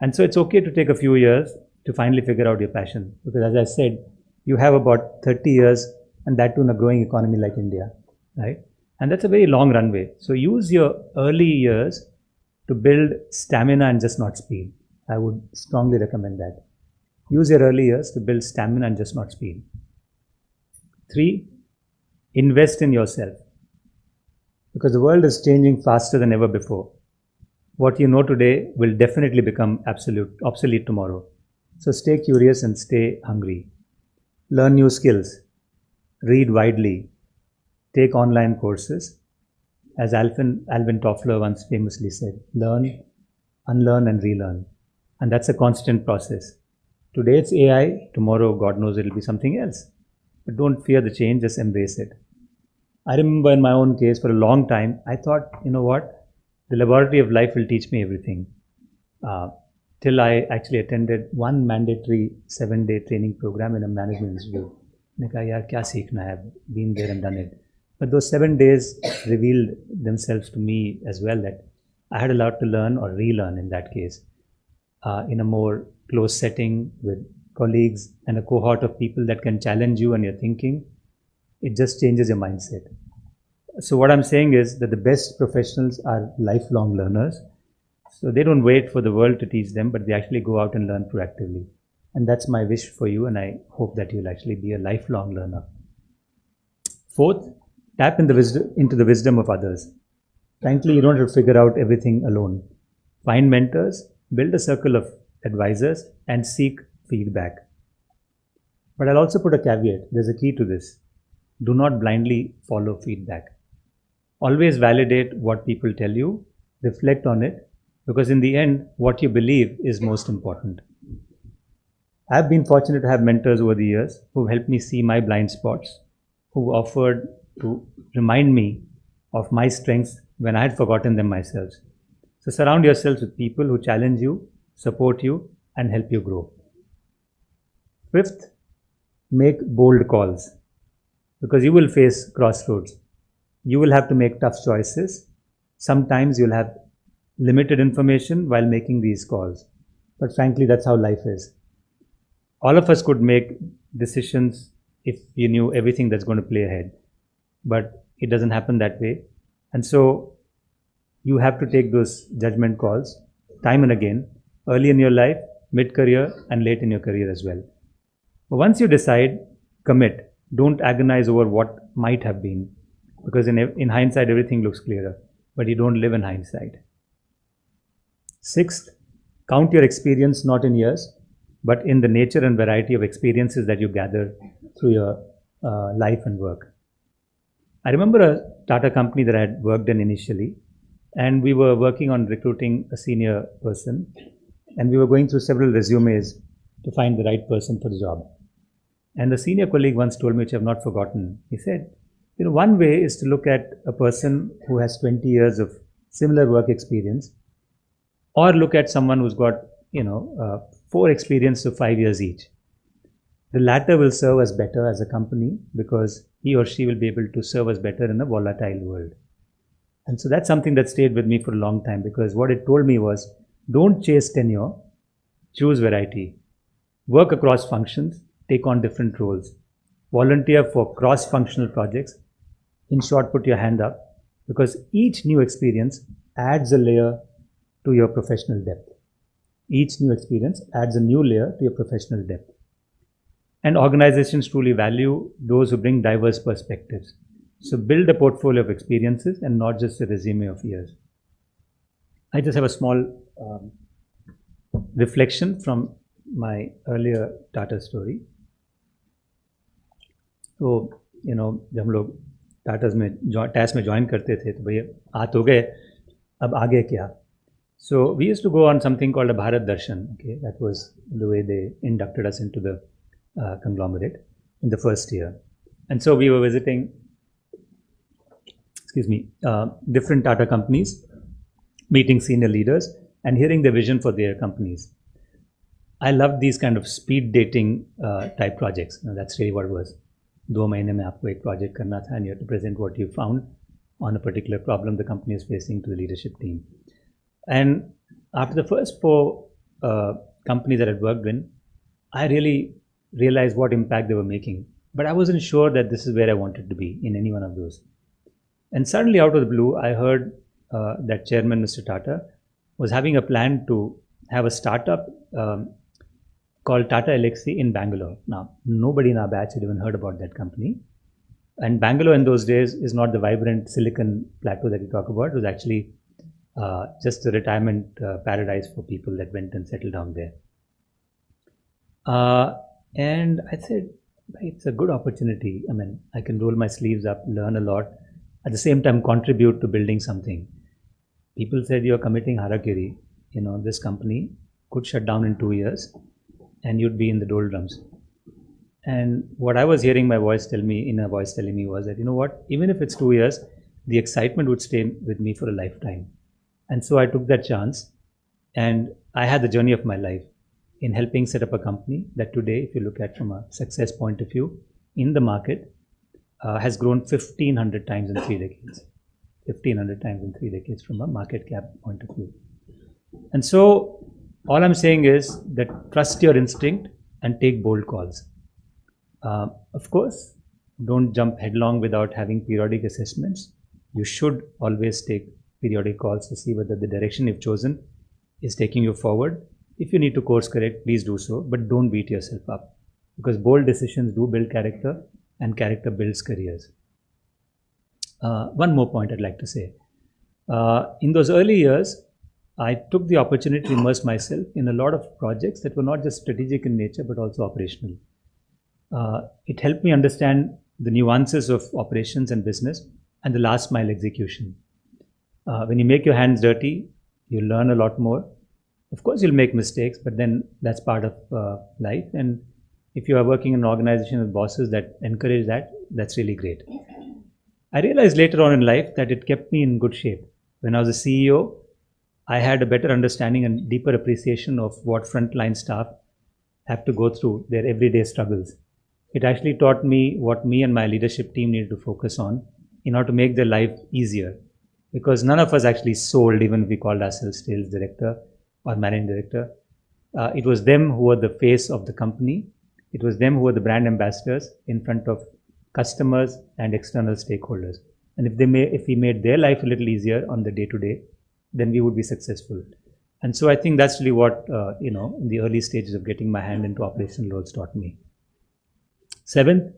[SPEAKER 10] And so it's okay to take a few years to finally figure out your passion. Because as I said, you have about 30 years, and that too in a growing economy like India, right? And that's a very long runway. So use your early years to build stamina and just not speed. I would strongly recommend that. Use your early years to build stamina and just not speed. 3, invest in yourself. Because the world is changing faster than ever before. What you know today will definitely become obsolete tomorrow. So stay curious and stay hungry. Learn new skills. read widely, take online courses. As Alvin Toffler once famously said, learn, unlearn, and relearn. And that's a constant process. Today it's AI, tomorrow, God knows, it'll be something else. But don't fear the change, just embrace it. I remember in my own case, for a long time, I thought, you know what, the laboratory of life will teach me everything. Till I actually attended one mandatory 7-day training program in a management institute. I thought, yaar, kya seekhna hai? Been there and done it. But those 7 days revealed themselves to me as well, that I had a lot to learn or relearn in that case, in a more close setting with colleagues and a cohort of people that can challenge you and your thinking. It just changes your mindset. So what I'm saying is that the best professionals are lifelong learners. So they don't wait for the world to teach them, but they actually go out and learn proactively. And that's my wish for you, and I hope that you'll actually be a lifelong learner. Fourth, tap into the wisdom of others. Frankly, you don't have to figure out everything alone. Find mentors, build a circle of advisors, and seek feedback. But I'll also put a caveat. There's a key to this. Do not blindly follow feedback. Always validate what people tell you, reflect on it, because in the end, what you believe is most important. I've been fortunate to have mentors over the years who helped me see my blind spots, who offered to remind me of my strengths when I had forgotten them myself. So surround yourselves with people who challenge you, support you, and help you grow. Fifth, make bold calls, because you will face crossroads. You will have to make tough choices. Sometimes you'll have limited information while making these calls. But frankly, that's how life is. All of us could make decisions if you knew everything that's going to play ahead. But it doesn't happen that way. And so you have to take those judgment calls time and again, early in your life, mid-career, and late in your career as well. But once you decide, commit. Don't agonize over what might have been. Because in hindsight, everything looks clearer. But you don't live in hindsight. Sixth, count your experience not in years, but in the nature and variety of experiences that you gather through your life and work. I remember a Tata company that I had worked in initially, and we were working on recruiting a senior person, and we were going through several resumes to find the right person for the job. And the senior colleague once told me, which I've not forgotten, he said, one way is to look at a person who has 20 years of similar work experience, or look at someone who's got 4 experience to 5 years each. The latter will serve us better as a company because he or she will be able to serve us better in a volatile world. And so that's something that stayed with me for a long time, because what it told me was, don't chase tenure, choose variety. Work across functions, take on different roles. Volunteer for cross-functional projects. In short, put your hand up, because each new experience adds a layer to your professional depth. Each new experience adds a new layer to your professional depth. And organizations truly value those who bring diverse perspectives. So build a portfolio of experiences and not just a resume of years. I just have a small reflection from my earlier Tata story. तो जब हम लोग टाटास में टैस में join करते थे तो भैया आ तो गए, अब आगे क्या? So we used to go on something called a Bharat Darshan. Okay, that was the way they inducted us into the conglomerate in the first year. And so we were visiting, different Tata companies, meeting senior leaders and hearing their vision for their companies. I loved these kind of speed dating type projects. That's really what it was. 2 महीने में आपको एक project करना था, and you have to present what you found on a particular problem the company is facing to the leadership team. And after the first 4 companies that I worked in, I really realized what impact they were making. But I wasn't sure that this is where I wanted to be in any one of those. And suddenly out of the blue, I heard that Chairman, Mr. Tata, was having a plan to have a startup called Tata Elxsi in Bangalore. Now, nobody in our batch had even heard about that company. And Bangalore in those days is not the vibrant Silicon Plateau that you talk about. It was actually just a retirement paradise for people that went and settled down there. And I said, it's a good opportunity. I mean, I can roll my sleeves up, learn a lot, at the same time contribute to building something. People said you're committing harakiri. This company could shut down in 2 years and you'd be in the doldrums. And what I was hearing my voice telling me was that, what, even if it's 2 years, the excitement would stay with me for a lifetime. And so I took that chance, and I had the journey of my life in helping set up a company that today, if you look at from a success point of view, in the market, has grown 1,500 times in 3 decades. 1,500 times in 3 decades from a market cap point of view. And so all I'm saying is that trust your instinct and take bold calls. Of course, don't jump headlong without having periodic assessments. You should always take periodic calls to see whether the direction you've chosen is taking you forward. If you need to course correct, please do so, but don't beat yourself up, because bold decisions do build character, and character builds careers. One more point I'd like to say. In those early years, I took the opportunity to immerse myself in a lot of projects that were not just strategic in nature, but also operational. It helped me understand the nuances of operations and business and the last mile execution. When you make your hands dirty, you learn a lot more. Of course, you'll make mistakes, but then that's part of life. And if you are working in an organization with bosses that encourage that, that's really great. I realized later on in life that it kept me in good shape. When I was a CEO, I had a better understanding and deeper appreciation of what frontline staff have to go through, their everyday struggles. It actually taught me what me and my leadership team needed to focus on in order to make their life easier. Because none of us actually sold, even if we called ourselves sales director or managing director. It was them who were the face of the company. It was them who were the brand ambassadors in front of customers and external stakeholders. And if we made their life a little easier on the day-to-day, then we would be successful. And so I think that's really what, in the early stages of getting my hand into operational roles taught me. 7th,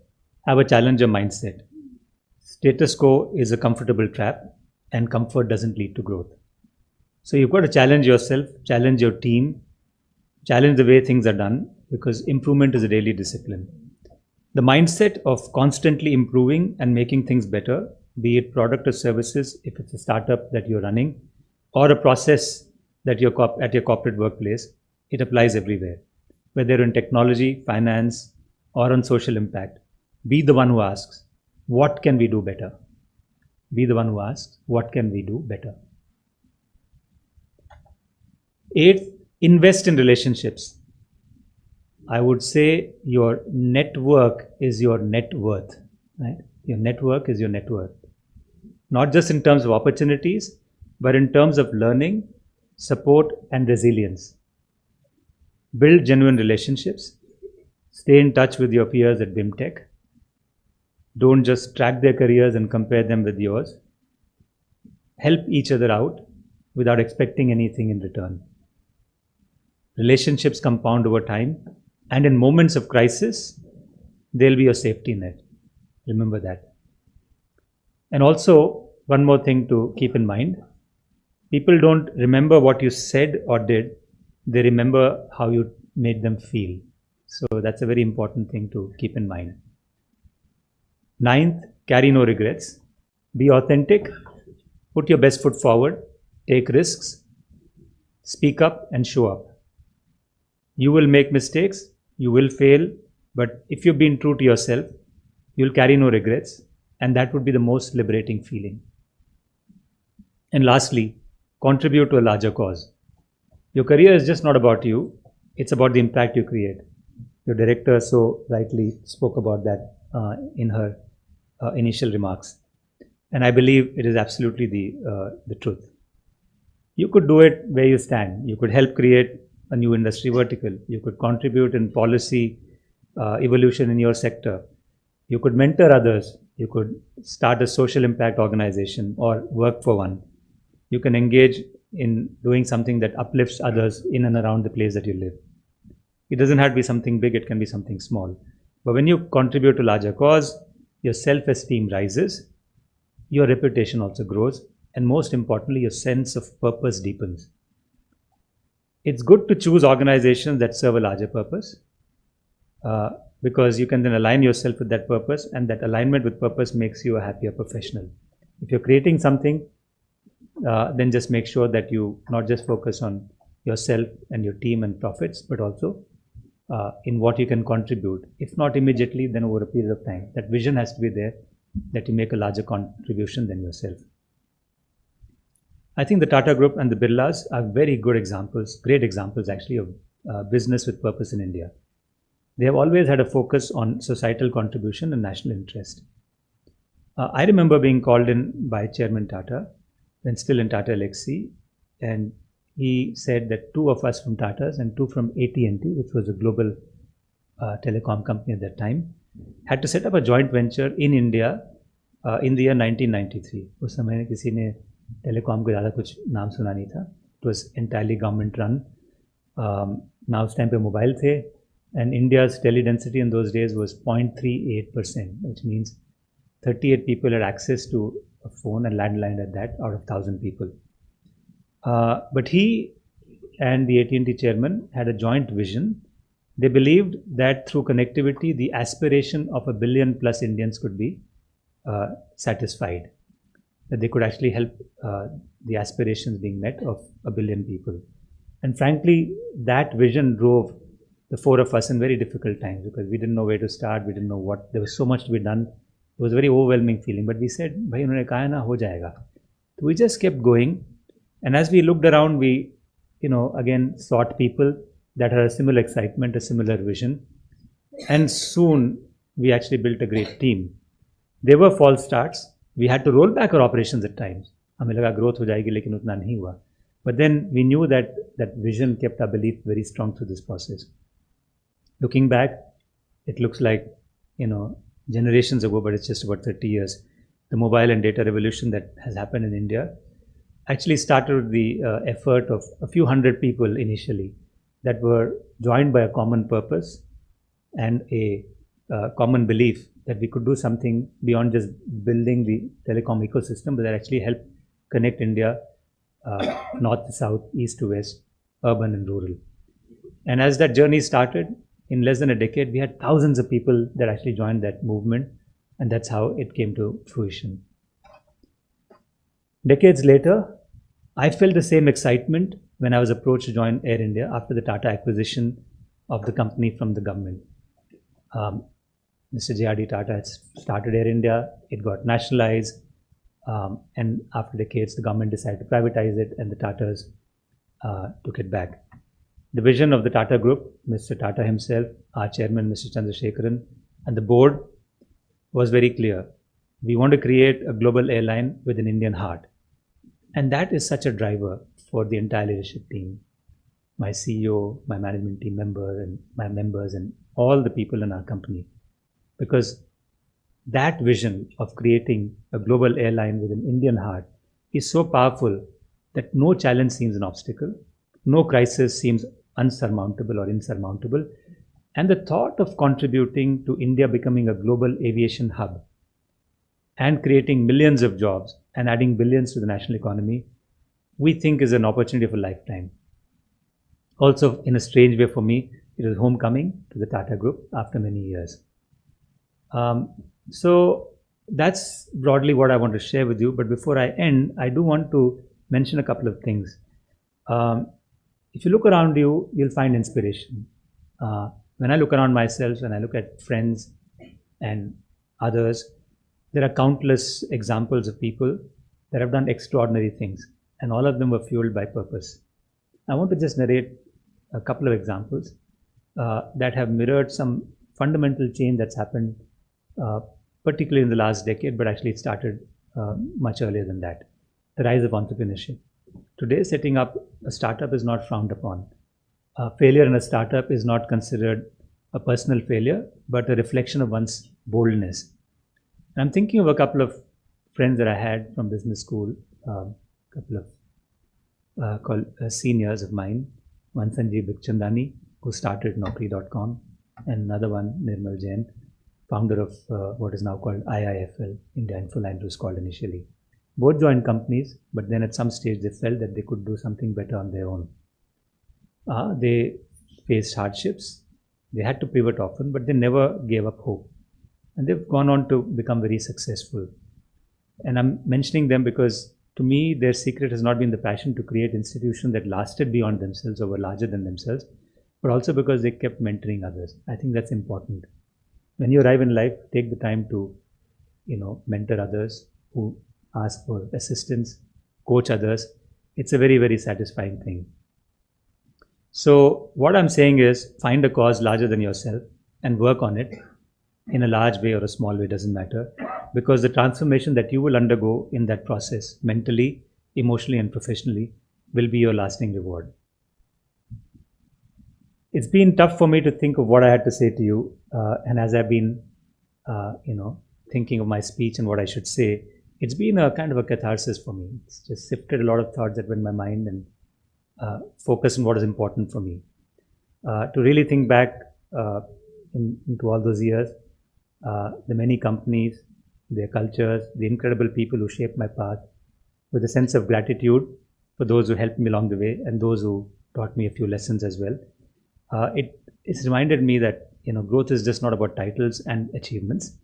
[SPEAKER 10] have a challenger mindset. Status quo is a comfortable trap, and comfort doesn't lead to growth. So you've got to challenge yourself, challenge your team, challenge the way things are done, because improvement is a daily discipline. The mindset of constantly improving and making things better, be it product or services, if it's a startup that you're running, or a process that you're at your corporate workplace, it applies everywhere. Whether in technology, finance, or on social impact, be the one who asks, what can we do better? Be the one who asks, what can we do better? 8th, invest in relationships. I would say your network is your net worth, right? Your network is your net worth. Not just in terms of opportunities, but in terms of learning, support, and resilience. Build genuine relationships. Stay in touch with your peers at BIMTECH. Don't just track their careers and compare them with yours. Help each other out without expecting anything in return. Relationships compound over time, and in moments of crisis, they'll be your safety net. Remember that. And also, one more thing to keep in mind. People don't remember what you said or did, they remember how you made them feel. So that's a very important thing to keep in mind. 9th, carry no regrets. Be authentic, put your best foot forward, take risks, speak up and show up. You will make mistakes, you will fail, but if you've been true to yourself, you'll carry no regrets, and that would be the most liberating feeling. And lastly, contribute to a larger cause. Your career is just not about you, it's about the impact you create. Your director so rightly spoke about that in her initial remarks. And I believe it is absolutely the truth. You could do it where you stand. You could help create a new industry vertical. You could contribute in policy evolution in your sector. You could mentor others. You could start a social impact organization or work for one. You can engage in doing something that uplifts others in and around the place that you live. It doesn't have to be something big, it can be something small. But when you contribute to larger cause, your self-esteem rises, your reputation also grows, and most importantly, your sense of purpose deepens. It's good to choose organizations that serve a larger purpose. because you can then align yourself with that purpose, and that alignment with purpose makes you a happier professional. If you're creating something, then just make sure that you not just focus on yourself and your team and profits, but also in what you can contribute. If not immediately, then over a period of time. That vision has to be there, that you make a larger contribution than yourself. I think the Tata Group and the Birlas are very good examples, great examples actually, of business with purpose in India. They have always had a focus on societal contribution and national interest. I remember being called in by Chairman Tata, when still in Tata Elxsi, and he said that 2 of us from Tata's and 2 from AT&T, which was a global telecom company at that time, had to set up a joint venture in India in the year 1993. उस समय किसी ने telecom को ज़्यादा कुछ नाम सुना नहीं था. It was entirely government run. Now उस time पे मोबाइल थे, and India's tele density in those days was 0.38%, which means 38 people had access to a phone, and landline at that, out of 1,000 people. But he and the AT&T chairman had a joint vision. They believed that through connectivity, the aspiration of 1 billion plus Indians could be satisfied, that they could actually help the aspirations being met of 1 billion people. And frankly, that vision drove the 4 of us in very difficult times, because we didn't know where to start, we didn't know what, there was so much to be done. It was a very overwhelming feeling, but we said, bhai unhone kaha na, ho jayega. So we just kept going, and as we looked around, we, again sought people that had a similar excitement, a similar vision, and soon we actually built a great team. There were false starts. We had to roll back our operations at times. हमें लगा growth हो जाएगी, लेकिन उतना नहीं हुआ. But then we knew that that vision kept our belief very strong through this process. Looking back, it looks like, generations ago, but it's just about 30 years. The mobile and data revolution that has happened in India actually started with the effort of a few hundred people initially that were joined by a common purpose and a common belief that we could do something beyond just building the telecom ecosystem, but that actually helped connect India north to south, east to west, urban and rural. And as that journey started, in less than a decade, we had thousands of people that actually joined that movement, and that's how it came to fruition. Decades later, I felt the same excitement when I was approached to join Air India after the Tata acquisition of the company from the government. Mr. J.R.D. Tata had started Air India, it got nationalized, and after decades, the government decided to privatize it, and the Tatas took it back. The vision of the Tata Group, Mr. Tata himself, our chairman, Mr. Chandrasekharan, and the board was very clear. We want to create a global airline with an Indian heart. And that is such a driver for the entire leadership team. My CEO, my management team member, and my members, and all the people in our company. Because that vision of creating a global airline with an Indian heart is so powerful that no challenge seems an obstacle, no crisis seems unsurmountable or insurmountable, and the thought of contributing to India becoming a global aviation hub and creating millions of jobs and adding billions to the national economy, we think is an opportunity of a lifetime. Also, in a strange way for me, it was homecoming to the Tata Group after many years. So that's broadly what I want to share with you. But before I end, I do want to mention a couple of things. If you look around you, you'll find inspiration. When I look around myself, when I look at friends and others, there are countless examples of people that have done extraordinary things, and all of them were fueled by purpose. I want to just narrate a couple of examples that have mirrored some fundamental change that's happened, particularly in the last decade, but actually it started much earlier than that. The rise of entrepreneurship. Today, setting up a startup is not frowned upon. Failure in a startup is not considered a personal failure, but a reflection of one's boldness. And I'm thinking of a couple of friends that I had from business school, a couple of called seniors of mine. One Sanjeev Bikhchandani, who started Naukri.com, and another one, Nirmal Jain, founder of what is now called IIFL, India Infoline, it was called initially. Both joined companies, but then at some stage they felt that they could do something better on their own. They faced hardships, They had to pivot often, but they never gave up hope. And they've gone on to become very successful. And I'm mentioning them because to me, their secret has not been the passion to create institutions that lasted beyond themselves or were larger than themselves, but also because they kept mentoring others. I think that's important. When you arrive in life, take the time to, mentor others who ask for assistance, coach others. It's a very, very satisfying thing. So what I'm saying is find a cause larger than yourself and work on it in a large way or a small way, doesn't matter, because the transformation that you will undergo in that process, mentally, emotionally, and professionally, will be your lasting reward. It's been tough for me to think of what I had to say to you, and as I've been, thinking of my speech and what I should say, it's been a kind of a catharsis for me. It's just sifted a lot of thoughts that were in my mind and focus on what is important for me. To really think back into all those years, the many companies, their cultures, the incredible people who shaped my path, with a sense of gratitude for those who helped me along the way and those who taught me a few lessons as well. It's reminded me that growth is just not about titles and achievements,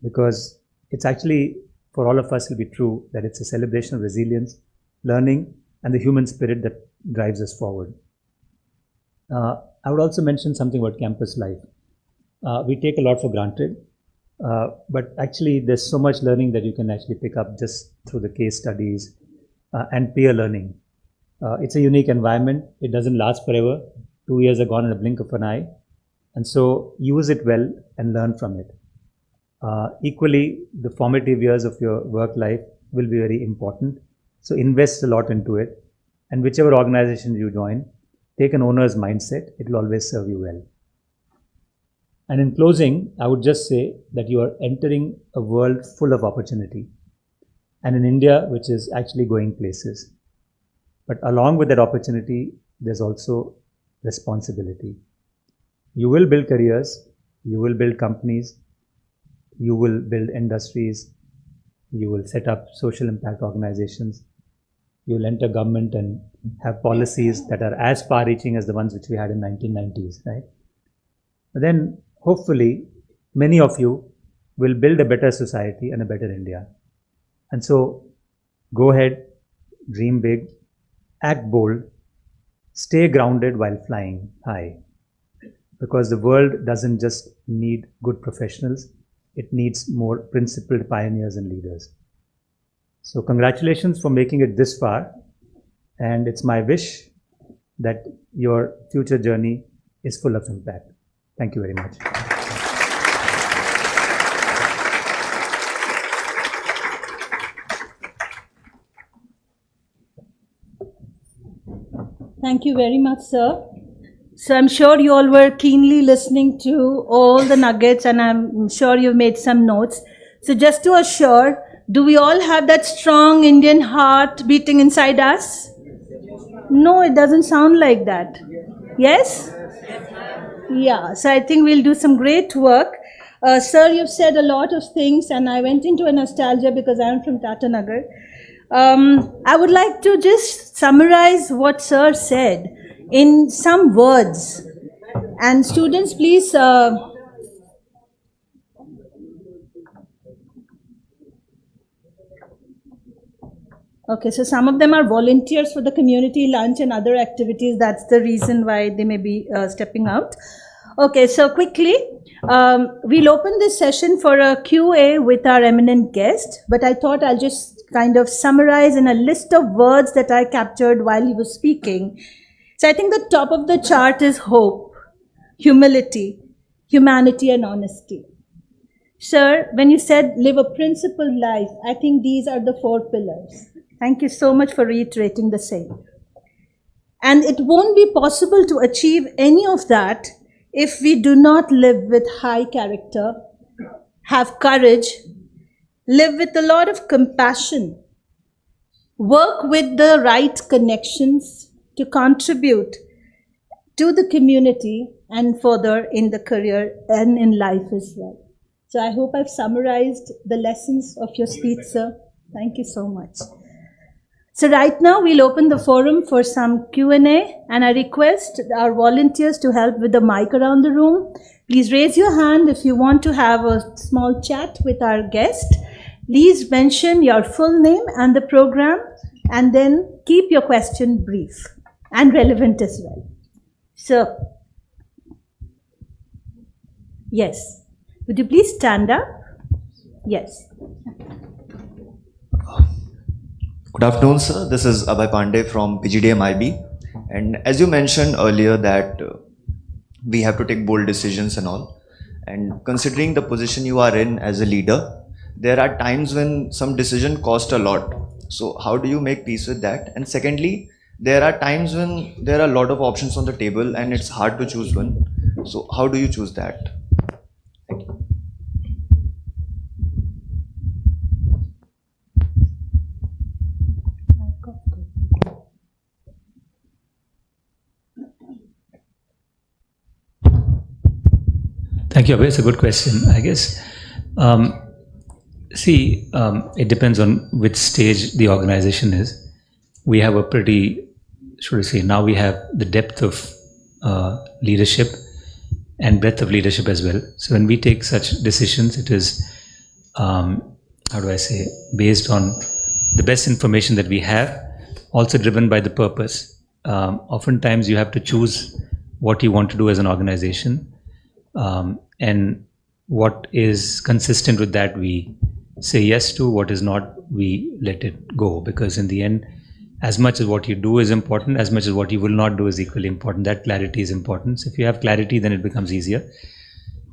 [SPEAKER 10] because it's actually, for all of us, it'll be true that it's a celebration of resilience, learning, and the human spirit that drives us forward. I would also mention something about campus life. We take a lot for granted, but actually there's so much learning that you can actually pick up just through the case studies and peer learning. It's a unique environment. It doesn't last forever. 2 years are gone in a blink of an eye. And so use it well and learn from it. Equally, the formative years of your work life will be very important. So invest a lot into it. And whichever organization you join, take an owner's mindset. It will always serve you well. And in closing, I would just say that you are entering a world full of opportunity, and in India, which is actually going places. But along with that opportunity, there's also responsibility. You will build careers, you will build companies, you will build industries, you will set up social impact organizations, you will enter government and have policies that are as far-reaching as the ones which we had in 1990s, right? But then, hopefully, many of you will build a better society and a better India. And so, go ahead, dream big, act bold, stay grounded while flying high. Because the world doesn't just need good professionals, it needs more principled pioneers and leaders. So congratulations for making it this far, and it's my wish that your future journey is full of impact. Thank you very much.
[SPEAKER 6] Thank you very much, sir. So I'm sure you all were keenly listening to all the nuggets, and I'm sure you've made some notes. So just to assure, do we all have that strong Indian heart beating inside us? No, it doesn't sound like that. Yes? Yeah, so I think we'll do some great work. Sir, you've said a lot of things, and I went into a nostalgia because I'm from Tata Nagar. I would like to just summarize what Sir said in some words. And students, please... Okay, so some of them are volunteers for the community lunch and other activities. That's the reason why they may be stepping out. Okay, so quickly, we'll open this session for a QA with our eminent guest, but I thought I'll just kind of summarize in a list of words that I captured while he was speaking. So I think the top of the chart is hope, humility, humanity, and honesty. Sir, when you said live a principled life, I think these are the 4 pillars. Thank you so much for reiterating the same. And it won't be possible to achieve any of that if we do not live with high character, have courage, live with a lot of compassion, work with the right connections to contribute to the community and further in the career and in life as well. So I hope I've summarized the lessons of your speech, sir. Thank you so much. So right now we'll open the forum for some Q&A, and I request our volunteers to help with the mic around the room. Please raise your hand if you want to have a small chat with our guest. Please mention your full name and the program, and then keep your question brief and relevant as well. So, yes. Would you please stand up? Yes.
[SPEAKER 4] Good afternoon, sir. This is Abhay Pandey from PGDM IB. And as you mentioned earlier that we have to take bold decisions and all. And considering the position you are in as a leader, there are times when some decision cost a lot. So how do you make peace with that? And secondly, there are times when there are a lot of options on the table and it's hard to choose one. So how do you choose that? Thank you.
[SPEAKER 10] Thank you, Abhay. It's a good question, I guess. It depends on which stage the organization is. We have a pretty, should I say, now we have the depth of leadership and breadth of leadership as well. So when we take such decisions, it is, based on the best information that we have, also driven by the purpose. Oftentimes you have to choose what you want to do as an organization. And what is consistent with that we say yes to, what is not we let it go, because in the end, as much as what you do is important, as much as what you will not do is equally important. That clarity is important. So if you have clarity, then it becomes easier.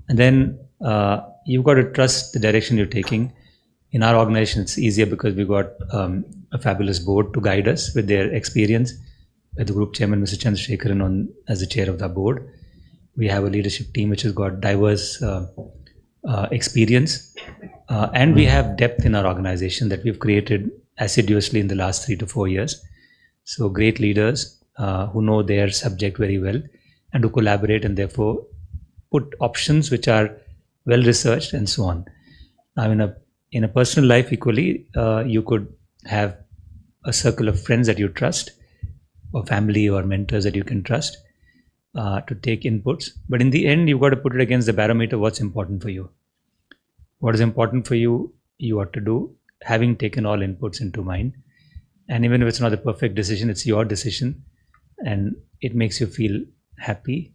[SPEAKER 10] And then you've got to trust the direction you're taking. In our organization, it's easier because we've got a fabulous board to guide us with their experience, with the group chairman, Mr. Chandrasekharan, as the chair of the board. We have a leadership team which has got diverse experience, and we have depth in our organization that we've created assiduously in the last 3 to 4 years. So great leaders who know their subject very well and who collaborate and therefore put options which are well researched and so on. Now in a personal life equally, you could have a circle of friends that you trust, or family or mentors that you can trust, to take inputs, but in the end you've got to put it against the barometer. What's important for you? What is important for you, you ought to do, having taken all inputs into mind. And even if it's not the perfect decision, it's your decision, and it makes you feel happy,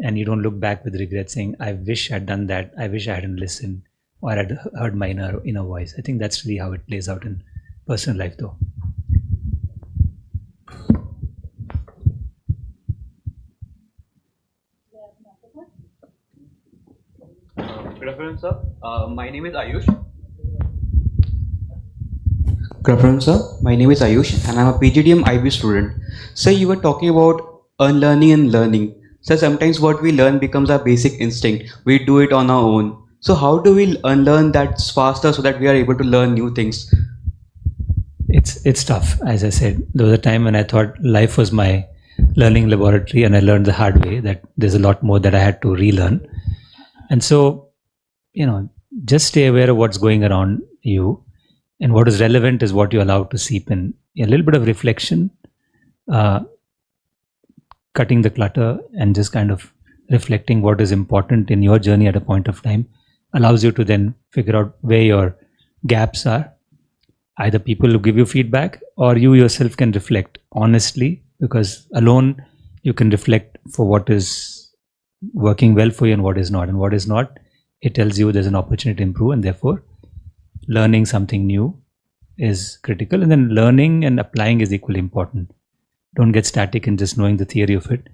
[SPEAKER 10] and you don't look back with regret saying, I wish I'd done that, I wish I hadn't listened, or I'd heard my inner voice. I think that's really how it plays out in personal life though.
[SPEAKER 11] Good afternoon, sir. My name is Ayush. Good afternoon, sir. My name is Ayush, and I'm a PGDM IB student. Sir, you were talking about unlearning and learning. So sometimes what we learn becomes our basic instinct. We do it on our own. So how do we unlearn that faster so that we are able to learn new things?
[SPEAKER 10] It's tough. As I said, there was a time when I thought life was my learning laboratory, and I learned the hard way that there's a lot more that I had to relearn. And so, just stay aware of what's going around you, and what is relevant is what you allow to seep in. A little bit of reflection, cutting the clutter, and just kind of reflecting what is important in your journey at a point of time allows you to then figure out where your gaps are. Either people who give you feedback, or you yourself can reflect honestly, because alone you can reflect for what is working well for you and what is not. And what is not, it tells you there's an opportunity to improve, and therefore learning something new is critical. And then learning and applying is equally important. Don't get static in just knowing the theory of it.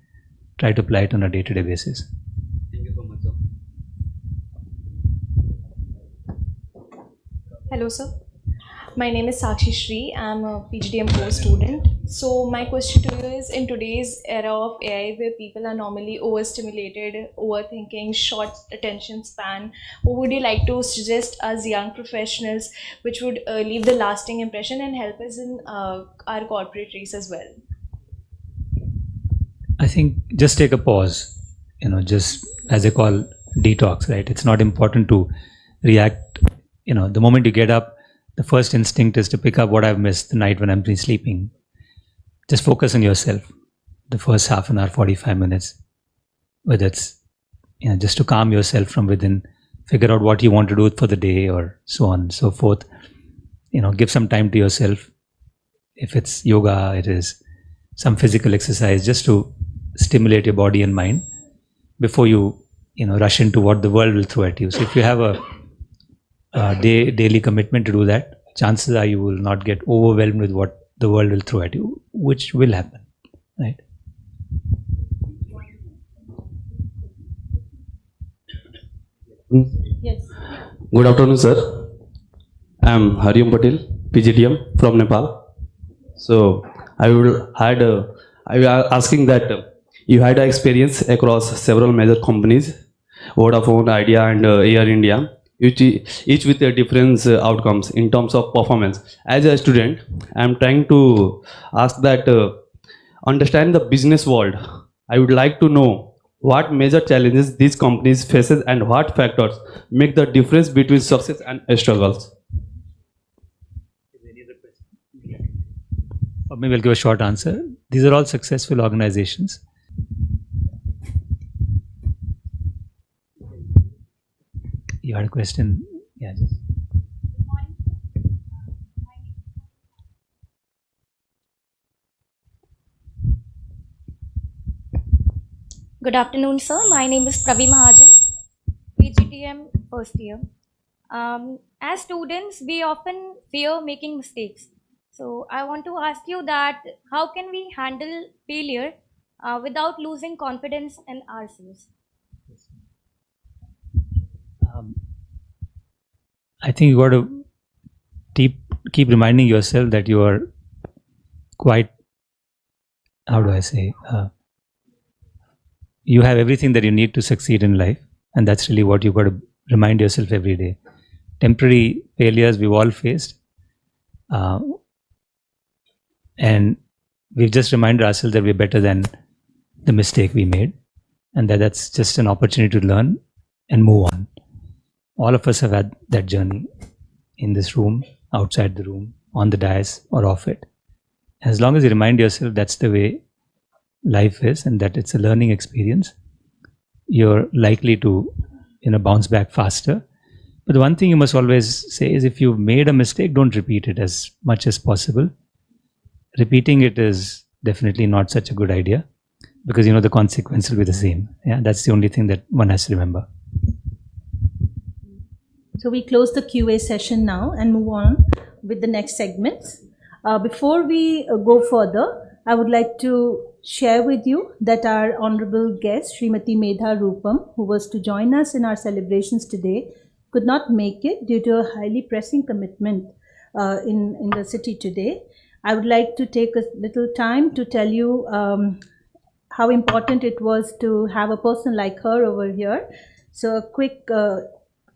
[SPEAKER 10] Try to apply it on a day-to-day basis.
[SPEAKER 11] Thank you so much, sir.
[SPEAKER 12] Hello, sir. My name is Sakshi Shri. I'm a PGDM core student. So my question to you is, in today's era of AI, where people are normally overstimulated, overthinking, short attention span, what would you like to suggest as young professionals which would leave the lasting impression and help us in our corporate race as well?
[SPEAKER 10] I think just take a pause, just as they call detox, right? It's not important to react. The moment you get up, the first instinct is to pick up what I've missed the night when I'm been sleeping. Just focus on yourself. The first half an hour, 45 minutes, whether it's just to calm yourself from within, figure out what you want to do for the day, or so on and so forth. Give some time to yourself. If it's yoga, it is some physical exercise, just to stimulate your body and mind before you rush into what the world will throw at you. So if you have a daily commitment to do that, chances are you will not get overwhelmed with what the world will throw at you, which will happen, right?
[SPEAKER 6] Yes.
[SPEAKER 13] Good afternoon, sir. I'm Hariom Patel, PGDM from Nepal. So I was asking that you had experience across several major companies, Vodafone, Idea, and Air India, each with their different outcomes in terms of performance. As a student, I'm trying to ask that understand the business world. I would like to know what major challenges these companies faces and what factors make the difference between success and struggles.
[SPEAKER 10] Or maybe I'll give a short answer. These are all successful organizations. You had a question? Yeah.
[SPEAKER 14] Good afternoon, sir. My name is Pravi Mahajan, PGTM first year. As students, we often fear making mistakes. So I want to ask you that how can we handle failure without losing confidence in ourselves?
[SPEAKER 10] I think you got to keep reminding yourself that you are quite, how do I say, you have everything that you need to succeed in life, and that's really what you got to remind yourself every day. Temporary failures we've all faced, and we've just reminded ourselves that we're better than the mistake we made, and that's just an opportunity to learn and move on. All of us have had that journey, in this room, outside the room, on the dais, or off it. As long as you remind yourself that's the way life is and that it's a learning experience, you're likely to bounce back faster. But the one thing you must always say is, if you've made a mistake, don't repeat it as much as possible. Repeating it is definitely not such a good idea, because the consequence will be the same. Yeah, that's the only thing that one has to remember.
[SPEAKER 6] So we close the QA session now and move on with the next segments. Before we go further, I would like to share with you that our honorable guest, Srimati Medha Rupam, who was to join us in our celebrations today, could not make it due to a highly pressing commitment in the city today. I would like to take a little time to tell you how important it was to have a person like her over here. So a quick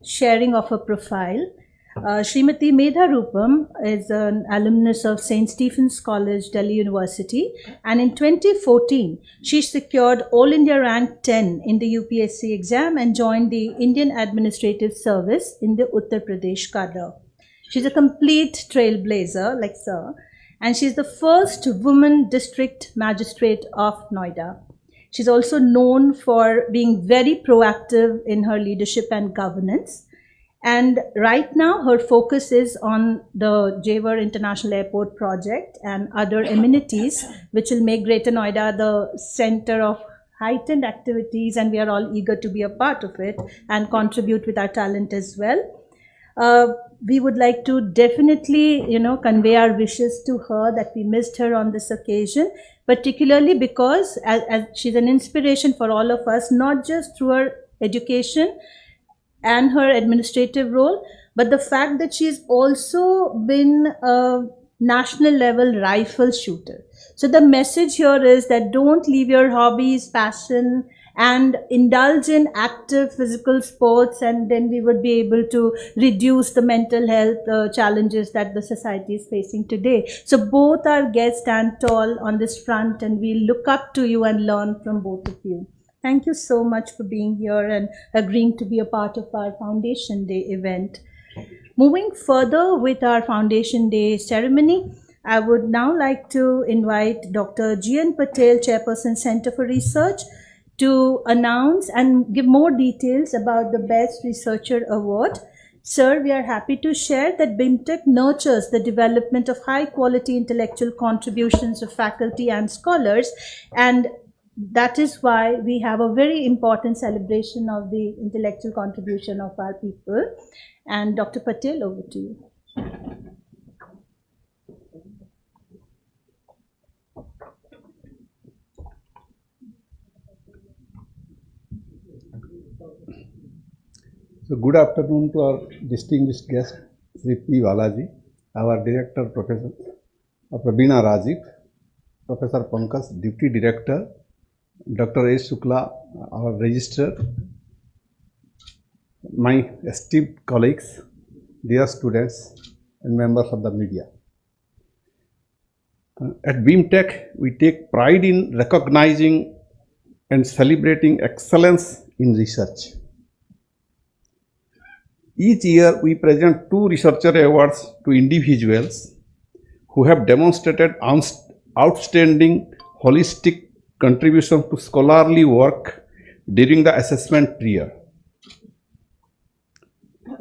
[SPEAKER 6] sharing of her profile. Srimati Medha Rupam is an alumnus of St. Stephen's College, Delhi University, and in 2014 she secured All India rank 10 in the UPSC exam and joined the Indian Administrative Service in the Uttar Pradesh cadre. She's a complete trailblazer like Sir, and she's the first woman district magistrate of Noida. She's also known for being very proactive in her leadership and governance. And right now, her focus is on the Jewar International Airport project and other amenities, which will make Greater Noida the center of heightened activities, and we are all eager to be a part of it and contribute with our talent as well. We would like to definitely, convey our wishes to her that we missed her on this occasion, particularly because as she's an inspiration for all of us, not just through her education and her administrative role, but the fact that she's also been a national level rifle shooter. So the message here is that don't leave your hobbies, passion, and indulge in active physical sports, and then we would be able to reduce the mental health challenges that the society is facing today. So both our guests stand tall on this front, and we look up to you and learn from both of you. Thank you so much for being here and agreeing to be a part of our Foundation Day event. Moving further with our Foundation Day ceremony, I would now like to invite Dr. G.N. Patel, Chairperson, Center for Research, to announce and give more details about the Best Researcher Award. Sir, we are happy to share that BIMTECH nurtures the development of high-quality intellectual contributions of faculty and scholars, and that is why we have a very important celebration of the intellectual contribution of our people. And Dr. Patel, over to you.
[SPEAKER 8] So good afternoon to our distinguished guest, Sri P. Balaji, our Director, Professor Prabina Rajiv, Professor Pankaj, Deputy Director, Dr. A. Shukla, our Registrar, my esteemed colleagues, dear students, and members of the media. At BIMTECH, we take pride in recognizing and celebrating excellence in research. Each year, we present 2 researcher awards to individuals who have demonstrated outstanding holistic contribution to scholarly work during the assessment period.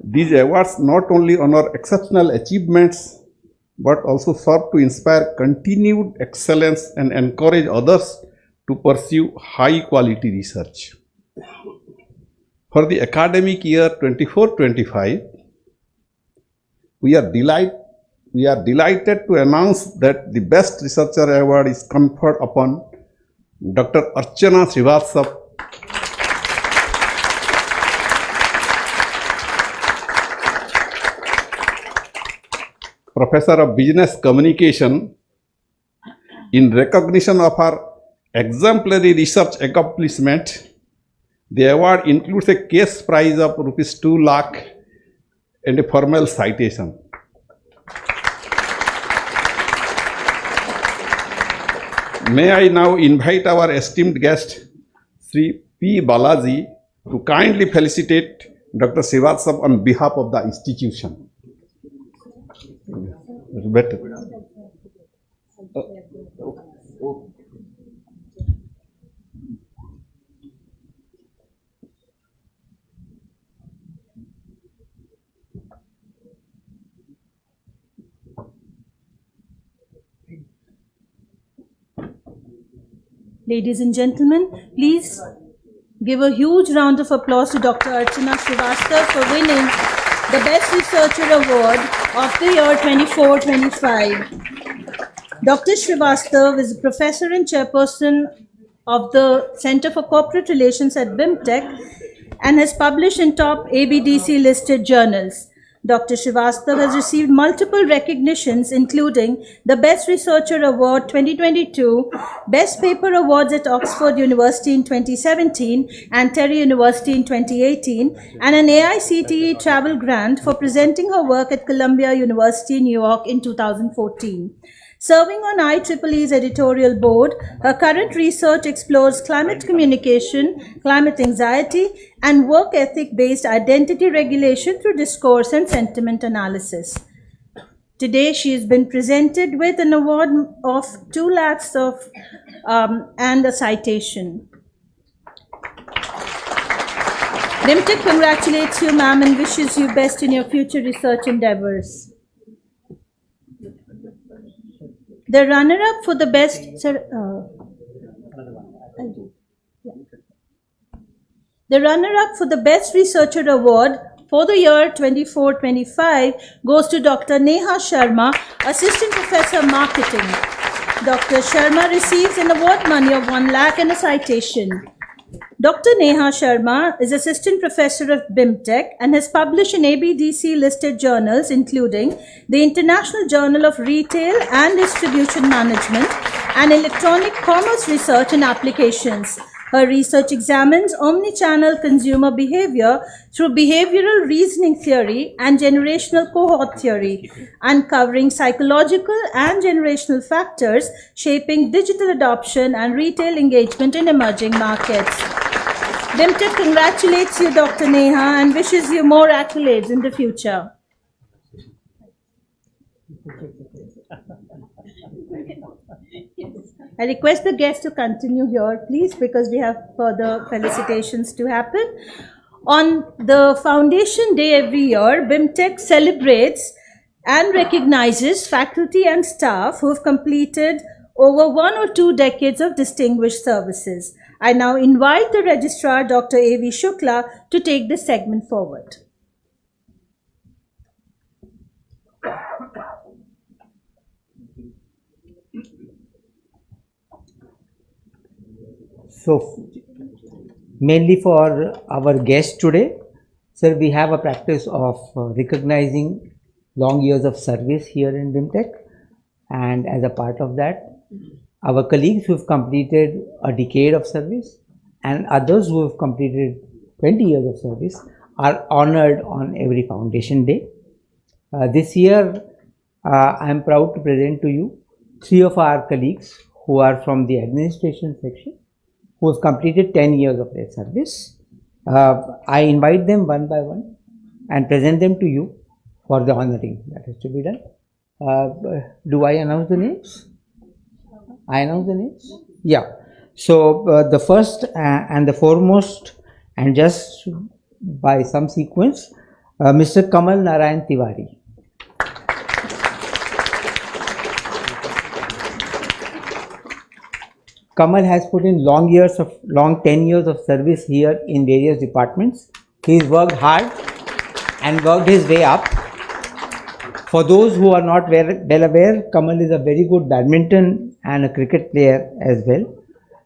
[SPEAKER 8] These awards not only honor exceptional achievements, but also serve to inspire continued excellence and encourage others to pursue high-quality research. For the academic year 24-25, we are delighted to announce that the Best Researcher Award is conferred upon Dr. Archana Srivastava, Professor of Business Communication, in recognition of her exemplary research accomplishment. The award includes a case prize of Rs 2 lakh and a formal citation. May I now invite our esteemed guest, Sri P. Balaji, to kindly felicitate Dr. Srivastava on behalf of the institution. Better.
[SPEAKER 6] Ladies and gentlemen, please give a huge round of applause to Dr. Archana Srivastava for winning the Best Researcher Award of the year 24-25. Dr. Srivastava is a professor and chairperson of the Center for Corporate Relations at BIMTECH and has published in top ABDC listed journals. Dr. Srivastava has received multiple recognitions, including the Best Researcher Award 2022, Best Paper Awards at Oxford University in 2017 and Terry University in 2018, and an AICTE travel grant for presenting her work at Columbia University, New York in 2014. Serving on IEEE's editorial board, her current research explores climate communication, climate anxiety, and work ethic-based identity regulation through discourse and sentiment analysis. Today, she has been presented with an award of 2 lakhs and a citation. BIMTECH congratulates you, ma'am, and wishes you best in your future research endeavors. The runner-up for the best The runner-up for the Best Researcher Award for the year 24-25 goes to Dr. Neha Sharma, Assistant Professor Marketing. Dr. Sharma receives an award money of 1 lakh and a citation. Dr. Neha Sharma is Assistant Professor of BIMTECH and has published in ABDC listed journals including the International Journal of Retail and Distribution Management and Electronic Commerce Research and Applications. Her research examines omnichannel consumer behavior through behavioral reasoning theory and generational cohort theory, uncovering psychological and generational factors shaping digital adoption and retail engagement in emerging markets. BIMTECH congratulates you, Dr. Neha, and wishes you more accolades in the future. I request the guests to continue here, please, because we have further felicitations to happen. On the Foundation Day every year, BIMTECH celebrates and recognizes faculty and staff who have completed over 1 or 2 decades of distinguished services. I now invite the Registrar, Dr. A.V. Shukla, to take this segment forward.
[SPEAKER 15] So, mainly for our guest today, sir, we have a practice of recognizing long years of service here in BIMTECH, and as a part of that, our colleagues who have completed a decade of service and others who have completed 20 years of service are honored on every Foundation Day. This year, I am proud to present to you 3 of our colleagues who are from the administration section, who have completed 10 years of their service. I invite them one by one and present them to you for the honoring that is to be done. Do I announce the names? I announce the names? Yeah. So the first and the foremost, and just by some sequence, Mr. Kamal Narayan Tiwari. Kamal has put in long 10 years of service here in various departments. He's worked hard and worked his way up. For those who are not well aware, Kamal is a very good badminton and a cricket player as well.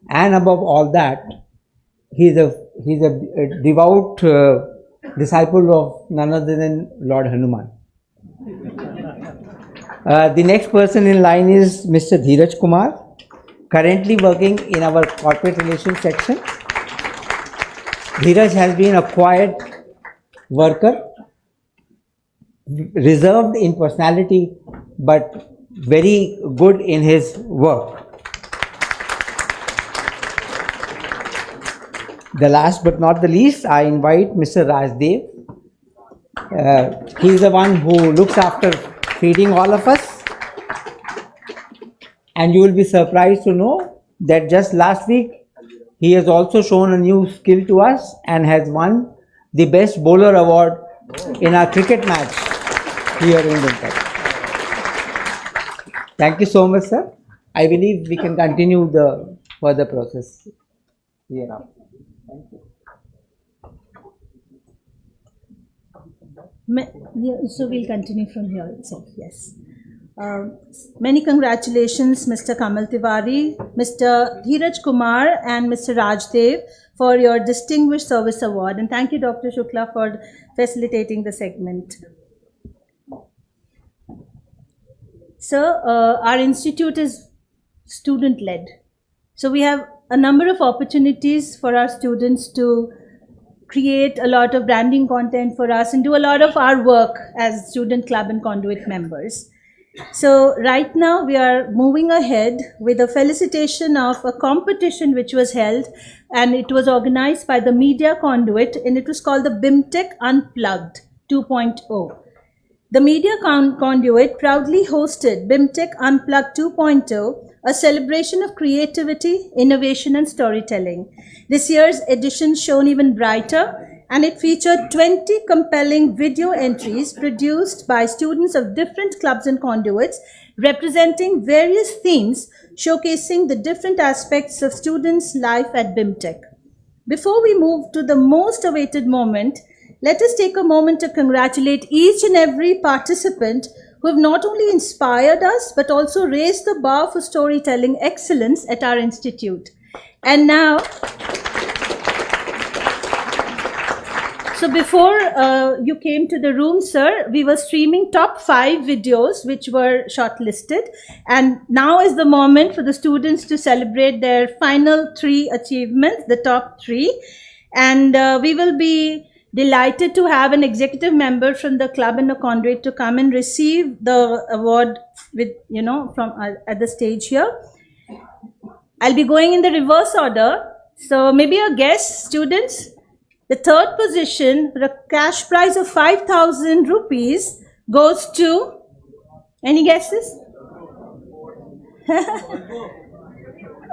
[SPEAKER 15] And above all that, he's a devout disciple of none other than Lord Hanuman. The next person in line is Mr. Dheeraj Kumar, currently working in our corporate relations section. Dheeraj has been a quiet worker, reserved in personality, but very good in his work. The last but not the least, I invite Mr. Rajdev. He is the one who looks after feeding all of us. And you will be surprised to know that just last week, he has also shown a new skill to us and has won the Best Bowler Award in our cricket match here in BIMTECH. Thank you so much, sir. I believe we can continue the further process hereafter. Thank
[SPEAKER 6] you. So we'll continue from here itself, yes. Many congratulations, Mr. Kamal Tiwari, Mr. Dheeraj Kumar and Mr. Rajdev for your Distinguished Service Award. And thank you, Dr. Shukla, for facilitating the segment. Sir, our institute is student-led. So we have a number of opportunities for our students to create a lot of branding content for us and do a lot of our work as student club and conduit members. So right now we are moving ahead with a felicitation of a competition which was held, and it was organized by the Media Conduit, and it was called the BIMTECH Unplugged 2.0. The Media Conduit proudly hosted BIMTECH Unplugged 2.0, a celebration of creativity, innovation and storytelling. This year's edition shone even brighter, and it featured 20 compelling video entries produced by students of different clubs and conduits representing various themes showcasing the different aspects of students' life at BIMTECH. Before we move to the most awaited moment, let us take a moment to congratulate each and every participant who have not only inspired us but also raised the bar for storytelling excellence at our institute. And now, so before you came to the room, sir, we were streaming top 5 videos which were shortlisted. And now is the moment for the students to celebrate their final 3 achievements, the top 3. And we will be delighted to have an executive member from the club and the conduit to come and receive the award with, from at the stage here. I'll be going in the reverse order. So maybe a guess, students. The third position, the cash prize of 5,000 rupees goes to Any guesses?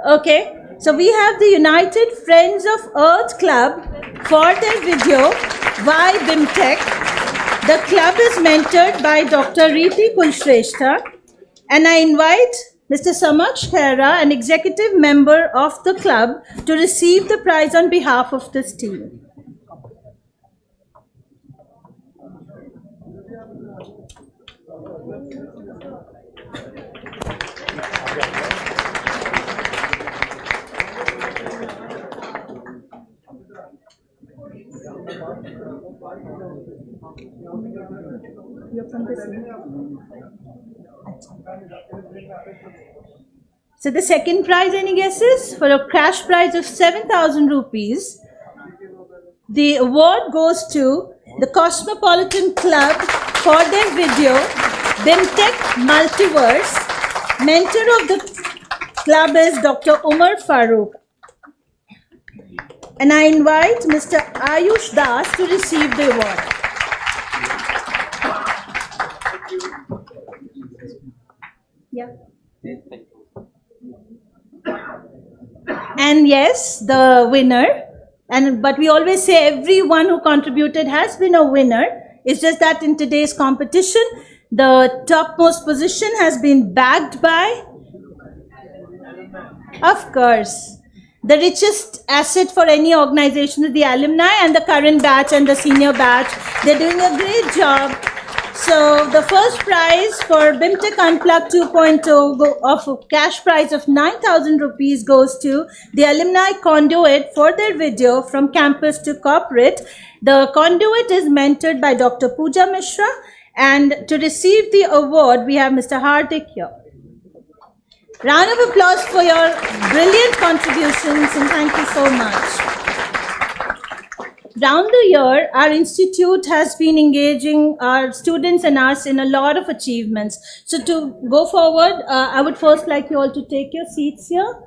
[SPEAKER 6] Okay, so we have the United Friends of Earth Club for their video, Why BIMTECH. The club is mentored by Dr. Riti Kulshrestha, and I invite Mr. Samaksh Khera, an executive member of the club, to receive the prize on behalf of this team. You're from this year. So the second prize, any guesses? For a cash prize of 7,000 rupees, the award goes to the Cosmopolitan Club for their video, BIMTECH Multiverse. Mentor of the club is Dr. Umar Farooq. And I invite Mr. Ayush Das to receive the award. Yeah. And yes, the winner, but we always say everyone who contributed has been a winner. It's just that in today's competition, the topmost position has been bagged by, of course, the richest asset for any organization is the alumni and the current batch and the senior batch. They're doing a great job. So the first prize for BIMTECH Unplugged 2.0 of a cash prize of 9,000 rupees goes to the alumni conduit for their video From Campus to Corporate. The conduit is mentored by Dr. Pooja Mishra, and to receive the award we have Mr. Hardik here. Round of applause for your brilliant contributions, and thank you so much. Round the year, our institute has been engaging our students and us in a lot of achievements. So to go forward, I would first like you all to take your seats here.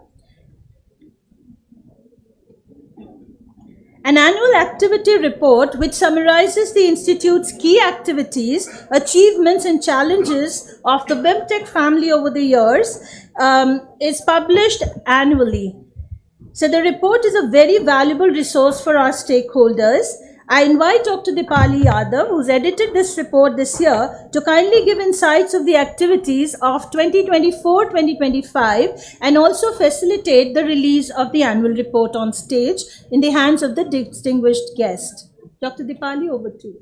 [SPEAKER 6] An annual activity report which summarizes the Institute's key activities, achievements and challenges of the BIMTECH family over the years is published annually. So the report is a very valuable resource for our stakeholders. I invite Dr. Dipali Yadav, who's edited this report this year, to kindly give insights of the activities of 2024-2025 and also facilitate the release of the annual report on stage in the hands of the distinguished guest. Dr. Dipali, over to you.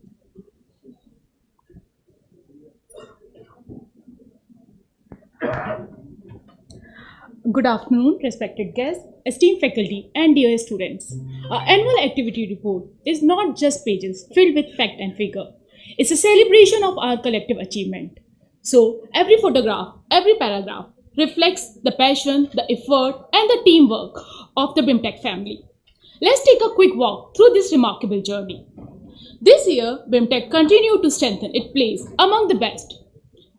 [SPEAKER 16] Good afternoon, respected guests, esteemed faculty, and dear students. Our annual activity report is not just pages filled with fact and figure. It's a celebration of our collective achievement. So every photograph, every paragraph reflects the passion, the effort, and the teamwork of the BIMTECH family. Let's take a quick walk through this remarkable journey. This year, BIMTECH continued to strengthen its place among the best.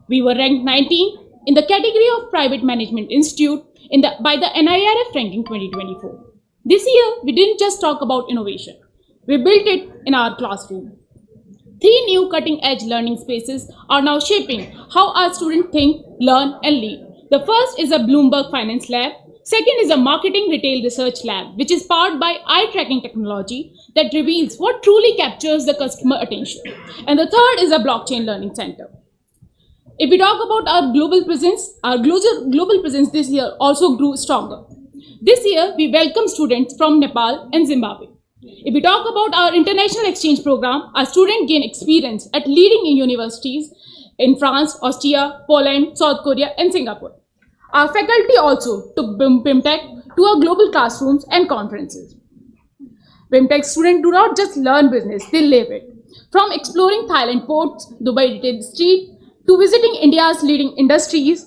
[SPEAKER 16] We were ranked 19 in the category of Private Management Institute by the NIRF ranking 2024. This year, we didn't just talk about innovation. We built it in our classroom. 3 new cutting-edge learning spaces are now shaping how our students think, learn, and lead. The first is a Bloomberg Finance Lab. Second is a Marketing Retail Research Lab, which is powered by eye-tracking technology that reveals what truly captures the customer attention. And the third is a Blockchain Learning Center. If we talk about our global presence this year also grew stronger. This year, we welcome students from Nepal and Zimbabwe. If we talk about our international exchange program, our students gain experience at leading universities in France, Austria, Poland, South Korea, and Singapore. Our faculty also took BIMTECH to our global classrooms and conferences. BIMTECH students do not just learn business, they live it. From exploring Thailand ports, Dubai retail street, to visiting India's leading industries,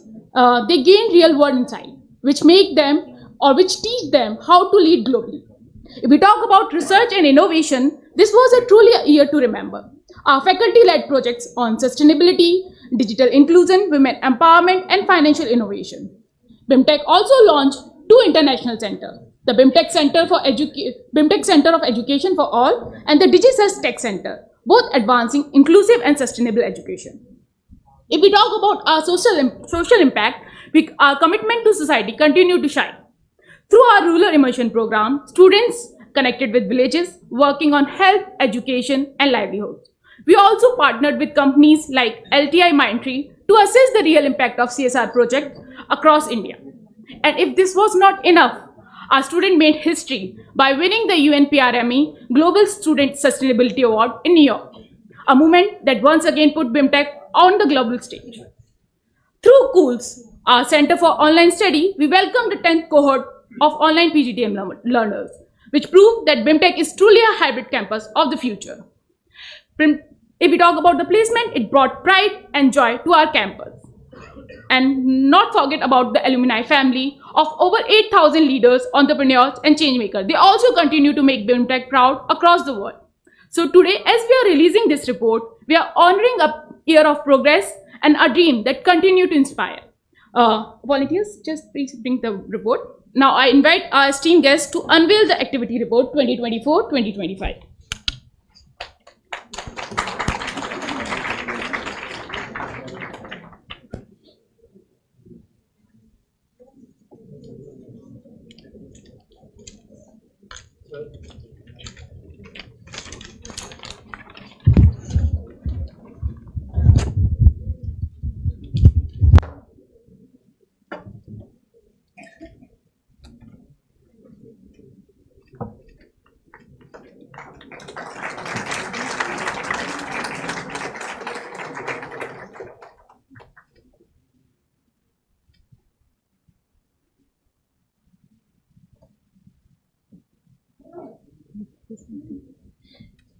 [SPEAKER 16] they gain real-world insight, which teach them how to lead globally. If we talk about research and innovation, this was truly a year to remember. Our faculty led projects on sustainability, digital inclusion, women empowerment, and financial innovation. BIMTECH also launched 2 international centers, the BIMTECH Center of Education for All and the DigiCES Tech Center, both advancing inclusive and sustainable education. If we talk about our social impact, our commitment to society continue to shine. Through our rural immersion program, students connected with villages, working on health, education, and livelihoods. We also partnered with companies like LTI Mindtree to assess the real impact of CSR projects across India. And if this was not enough, our student made history by winning the UNPRME Global Student Sustainability Award in New York, a movement that once again put BIMTECH on the global stage. Through COOLS, our Center for Online Study, we welcomed the 10th cohort of online PGDM learners, which proved that BIMTECH is truly a hybrid campus of the future. If we talk about the placement, it brought pride and joy to our campus. And not forget about the alumni family of over 8,000 leaders, entrepreneurs, and changemakers. They also continue to make BIMTECH proud across the world. So today, as we are releasing this report, we are honoring a year of progress and a dream that continue to inspire. Volunteers, just please bring the report. Now I invite our esteemed guests to unveil the activity report 2024-2025.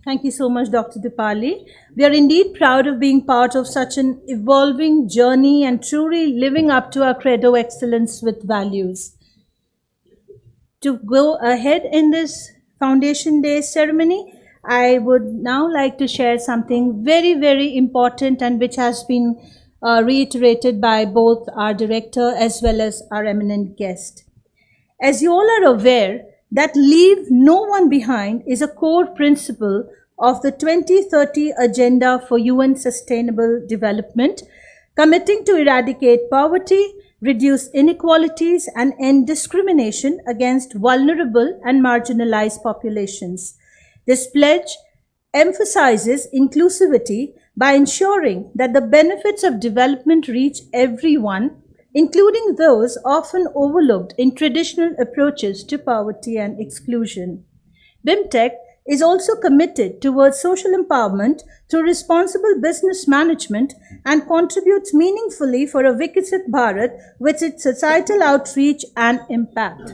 [SPEAKER 6] Thank you so much, Dr. Dipali. We are indeed proud of being part of such an evolving journey and truly living up to our credo excellence with values. To go ahead in this Foundation Day ceremony, I would now like to share something very, very important and which has been reiterated by both our director as well as our eminent guest. As you all are aware, that leave no one behind is a core principle of the 2030 Agenda for UN Sustainable Development, committing to eradicate poverty, reduce inequalities, and end discrimination against vulnerable and marginalized populations. This pledge emphasizes inclusivity by ensuring that the benefits of development reach everyone, including those often overlooked in traditional approaches to poverty and exclusion. BIMTECH is also committed towards social empowerment through responsible business management and contributes meaningfully for a Viksit Bharat with its societal outreach and impact.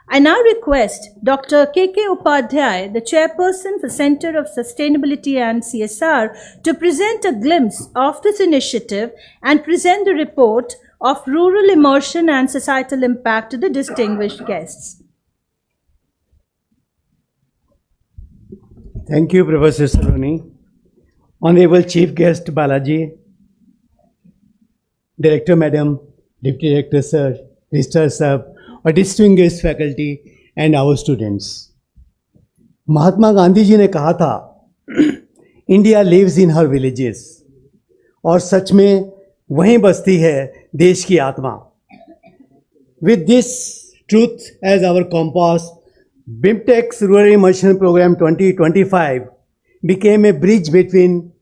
[SPEAKER 6] I now request Dr. K.K. Upadhyay, the chairperson for Center of Sustainability and CSR, to present a glimpse of this initiative and present the report of rural immersion and societal impact to the distinguished guests.
[SPEAKER 17] Thank you, Professor Saloni. Honorable Chief Guest Balaji, Director Madam, Deputy Director Sir, Registrar Sir, और distinguished faculty and our students. Mahatma Gandhi ji ने कहा था, India lives in her villages, और सच में वहीं बसती है देश की आत्मा. With this truth as our compass, BIMTECH's Rural Immersion Program 2025 became a bridge between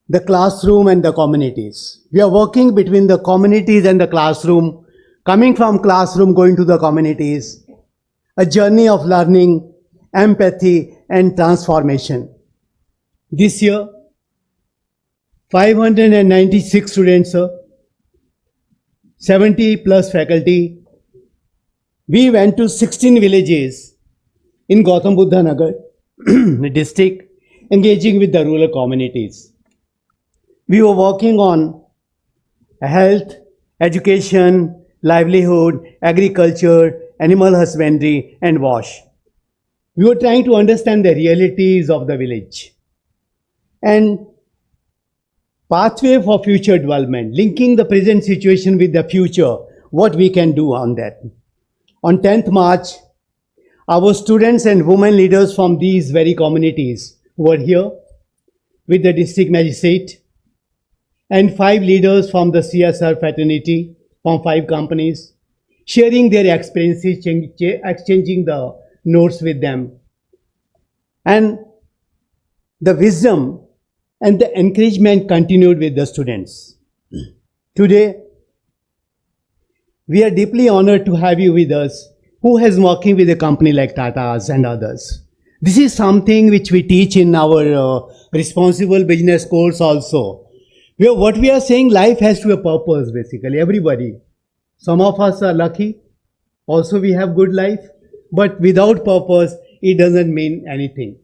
[SPEAKER 17] the classroom and the communities. We are working between the communities and the classroom, coming from classroom going to the communities, a journey of learning, empathy and transformation. This year, 596 students, 70 plus faculty. We went to 16 villages in Gautam Buddha Nagar district, engaging with the rural communities. We were working on health, education, livelihood, agriculture, animal husbandry, and wash. We were trying to understand the realities of the village and pathway for future development, linking the present situation with the future, what we can do on that. On 10th March, our students and women leaders from these very communities were here with the district magistrate and 5 leaders from the CSR fraternity from 5 companies, sharing their experiences, exchanging the notes with them. And the wisdom and the encouragement continued with the students. Today, we are deeply honored to have you with us, who has working with a company like Tata's and others. This is something which we teach in our responsible business course also. What we are saying, life has to have a purpose, basically, everybody. Some of us are lucky, also we have good life, but without purpose, it doesn't mean anything.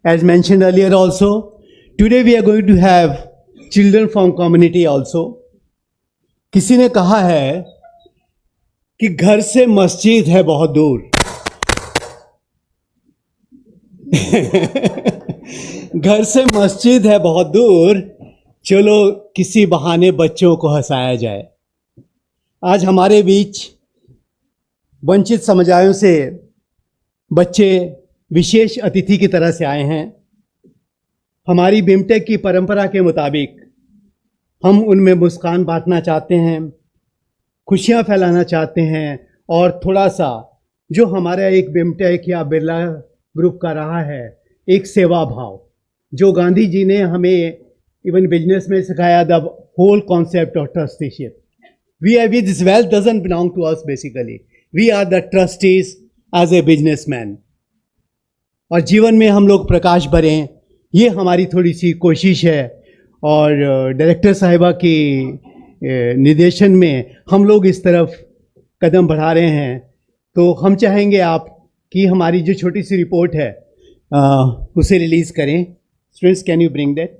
[SPEAKER 17] As mentioned earlier also, today we are going to have children from community also. किसी ने कहा है कि घर से मस्जिद है बहुत दूर. घर से मस्जिद है बहुत दूर, चलो किसी बहाने बच्चों को हंसाया जाए. आज हमारे बीच वंचित समुदायों से बच्चे विशेष अतिथि की तरह से आए हैं. हमारी बिमटेक की परंपरा के मुताबिक हम उनमें मुस्कान बांटना चाहते हैं, खुशियां फैलाना चाहते हैं, और थोड़ा सा जो हमारा एक बिमटेक या बिरला ग्रुप का रहा है, एक सेवा भाव, जो गांधी जी ने हमें इवन बिजनेस में सिखाया, the whole concept of trusteeship. This wealth doesn't belong to us basically. We are the trustees as a businessman. और जीवन में हम लोग प्रकाश भरें, ये हमारी थोड़ी सी कोशिश है. और डायरेक्टर साहिबा के निर्देशन में हम लोग इस तरफ कदम बढ़ा रहे हैं. तो हम चाहेंगे आप कि हमारी जो छोटी सी रिपोर्ट है उसे रिलीज़ करें. Students, can you bring that?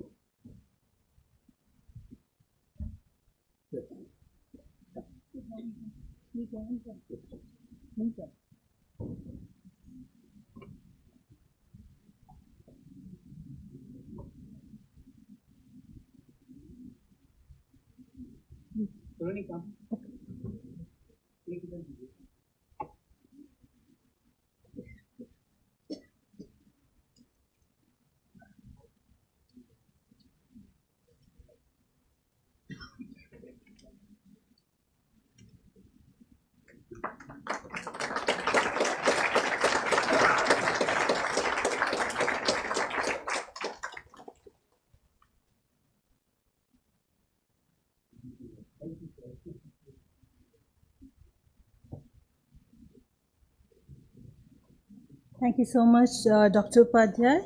[SPEAKER 6] Thank you so much, Dr. Upadhyay.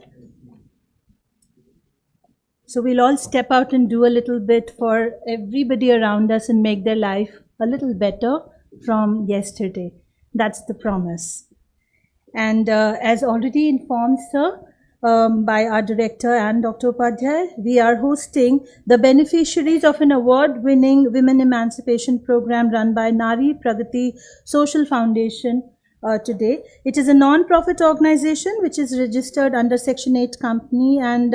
[SPEAKER 6] So we'll all step out and do a little bit for everybody around us and make their life a little better from yesterday. That's the promise. And as already informed, sir, by our director and Dr. Upadhyay, we are hosting the beneficiaries of an award-winning Women Emancipation Program run by Nari Pragati Social Foundation today. It is a non-profit organization which is registered under Section 8 company, and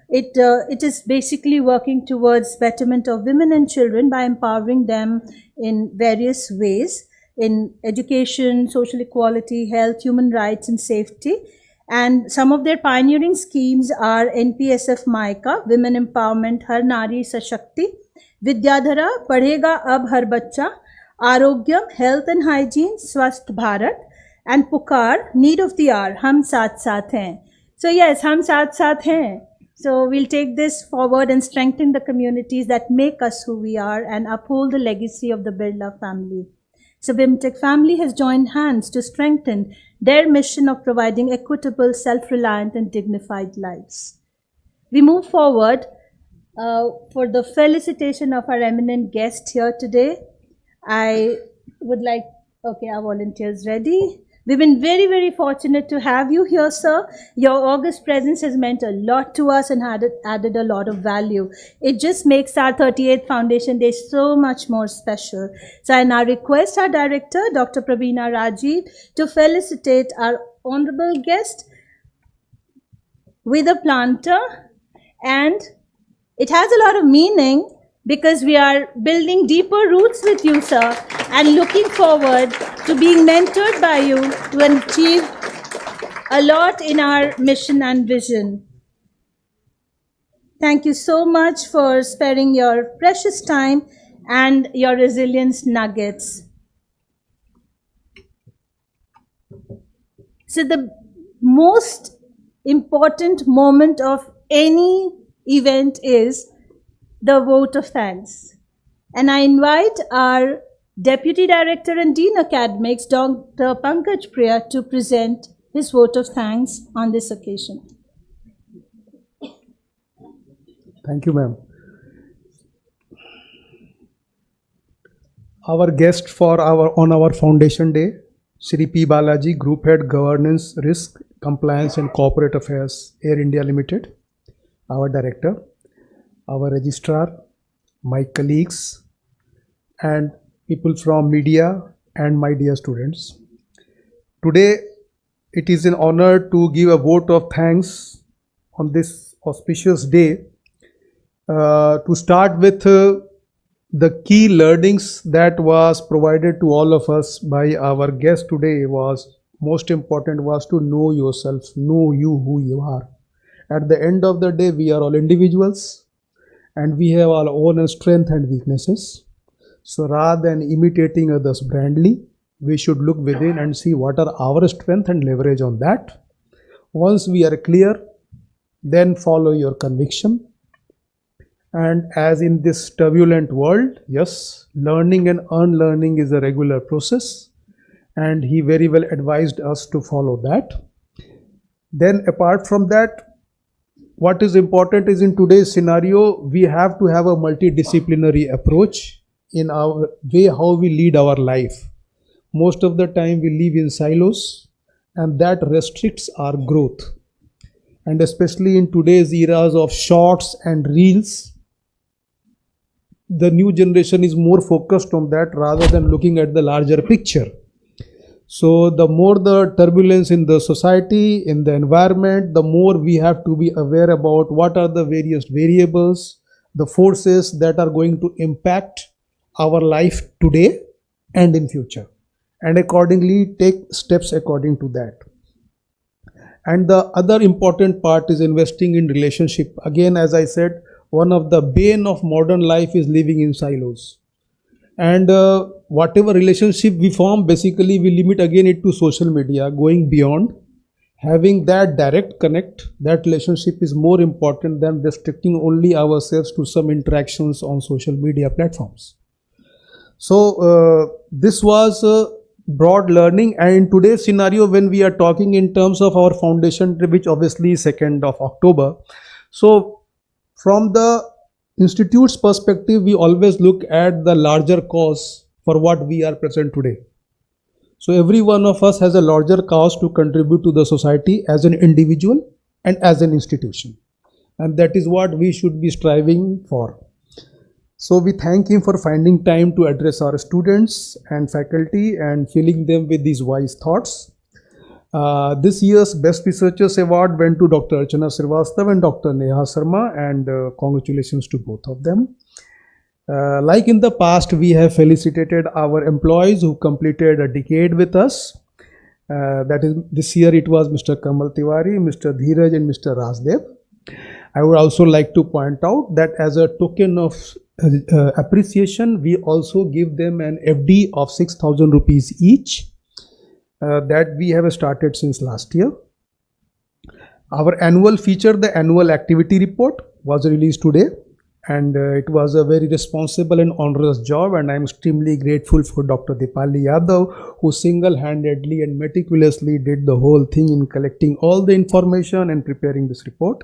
[SPEAKER 6] it is basically working towards betterment of women and children by empowering them in various ways in education, social equality, health, human rights and safety. And some of their pioneering schemes are NPSF Maika, Women Empowerment, Har Nari Sashakti, Vidyadhara, Padhega Ab Har Bachcha, Arogyam, Health and Hygiene, Swasth Bharat, and Pukar, Need of the Hour, Hum Saath Saath Hain. So yes, Hum Saath Saath Hain. So we'll take this forward and strengthen the communities that make us who we are and uphold the legacy of the Birla family. So BIMTECH family has joined hands to strengthen their mission of providing equitable, self-reliant and dignified lives. We move forward for the felicitation of our eminent guest here today. I would like, okay, our volunteers ready. We've been very, very fortunate to have you here, sir. Your august presence has meant a lot to us and added a lot of value. It just makes our 38th Foundation Day so much more special. So I now request our director, Dr. Praveena Rajiv, to felicitate our honorable guest with a planter. And it has a lot of meaning because we are building deeper roots with you, sir, and looking forward to being mentored by you to achieve a lot in our mission and vision. Thank Thank you so much for sparing your precious time and your resilience nuggets. So the most important moment of any event is the vote of thanks. And I invite our Deputy Director and Dean Academics, Dr. Pankaj Priya, to present his vote of thanks on this occasion.
[SPEAKER 18] Thank you, ma'am. Our guest for our foundation day, Shri P. Balaji, Group Head, Governance, Risk, Compliance and Corporate Affairs, Air India Limited. Our Director, our Registrar, my colleagues, and people from media, and my dear students. Today, it is an honor to give a vote of thanks on this auspicious day. To start with, the key learnings that was provided to all of us by our guest today was most important was to know yourself, know you who you are. At the end of the day, we are all individuals and we have our own strength and weaknesses. So rather than imitating others blindly, we should look within and see what are our strength and leverage on that. Once we are clear, then follow your conviction. And as in this turbulent world, yes, learning and unlearning is a regular process, and he very well advised us to follow that. Then apart from that, what is important is in today's scenario, we have to have a multidisciplinary approach in our way how we lead our life. Most of the time we live in silos, and that restricts our growth. And especially in today's eras of shorts and reels, the new generation is more focused on that rather than looking at the larger picture. So the more the turbulence in the society, in the environment, the more we have to be aware about what are the various variables, the forces that are going to impact our life today and in future, and accordingly take steps according to that. And the other important part is investing in relationship. Again, as I said, one of the bane of modern life is living in silos. And whatever relationship we form, basically we limit again it to social media. Going beyond, having that direct connect, that relationship is more important than restricting only ourselves to some interactions on social media platforms. So this was broad learning, and in today's scenario when we are talking in terms of our foundation, which obviously is 2nd of October. So from the institute's perspective, we always look at the larger cause for what we are present today. So every one of us has a larger cause to contribute to the society as an individual and as an institution. And that is what we should be striving for. So we thank him for finding time to address our students and faculty and filling them with these wise thoughts. This year's Best Researchers Award went to Dr. Archana Srivastava and Dr. Neha Sharma, and congratulations to both of them. Like in the past, we have felicitated our employees who completed a decade with us. That is, this year it was Mr. Kamal Tiwari, Mr. Dheeraj and Mr. Rasdev. I would also like to point out that as a token of appreciation, we also give them an FD of 6,000 rupees each. That we have started since last year. Our annual feature, the annual activity report, was released today, and it was a very responsible and onerous job, and I am extremely grateful for Dr. Dipali Yadav, who single-handedly and meticulously did the whole thing in collecting all the information and preparing this report.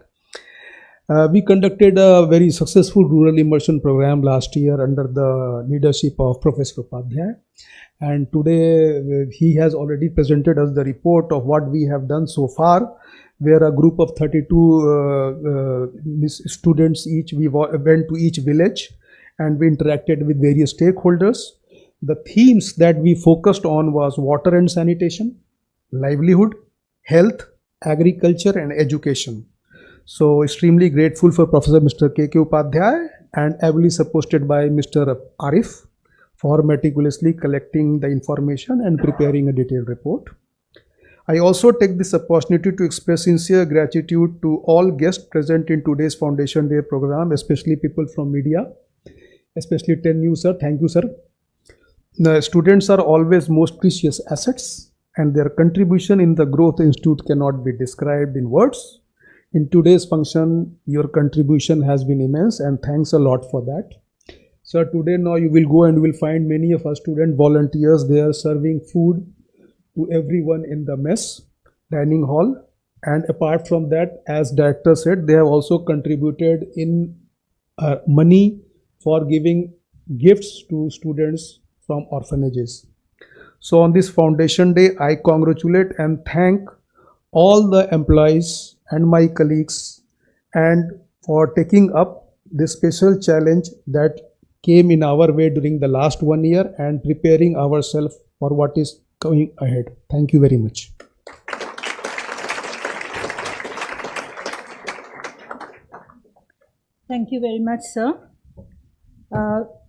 [SPEAKER 18] We conducted a very successful rural immersion program last year under the leadership of Professor Upadhyay. And today he has already presented us the report of what we have done so far, where a group of 32 students we went to each village and we interacted with various stakeholders. The themes that we focused on was water and sanitation, livelihood, health, agriculture and education. So extremely grateful for Professor Mr. K.K. Upadhyay and ably supported by Mr. Arif for meticulously collecting the information and preparing a detailed report. I also take this opportunity to express sincere gratitude to all guests present in today's Foundation Day program, especially people from media, especially 10 you, sir. Thank you, sir. The students are always most precious assets, and their contribution in the Growth Institute cannot be described in words. In today's function, your contribution has been immense, and thanks a lot for that. Sir, today now you will go and will find many of our student volunteers there serving food to everyone in the mess, dining hall. And apart from that, as director said, they have also contributed in money for giving gifts to students from orphanages. So on this Foundation Day, I congratulate and thank all the employees and my colleagues and for taking up this special challenge that came in our way during the last 1 year and preparing ourselves for what is coming ahead. Thank you very much.
[SPEAKER 6] Thank you very much, sir.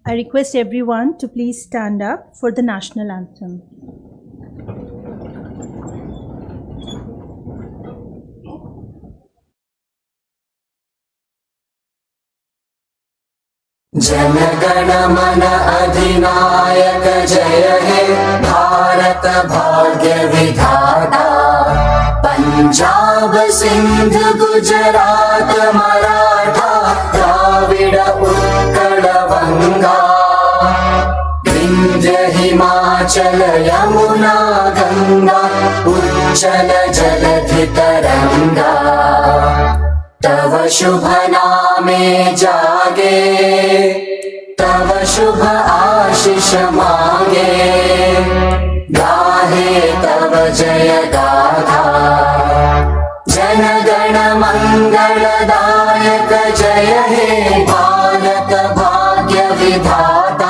[SPEAKER 6] I request everyone to please stand up for the national anthem.
[SPEAKER 19] Jana Gana मन अधिनायक जय हे भारत भाग्य विधाता पंजाब सिंध गुजरात मराठा द्राविड उत्कल बंगा विंध्य हिमाचल यमुना गंगा उच्चल जलधि तरंगा तव शुभ नामे जागे तव शुभ आशीष मांगे गाहे तव जय गाथा जन गण मंगलदायक जय हे भारत भाग्य विधाता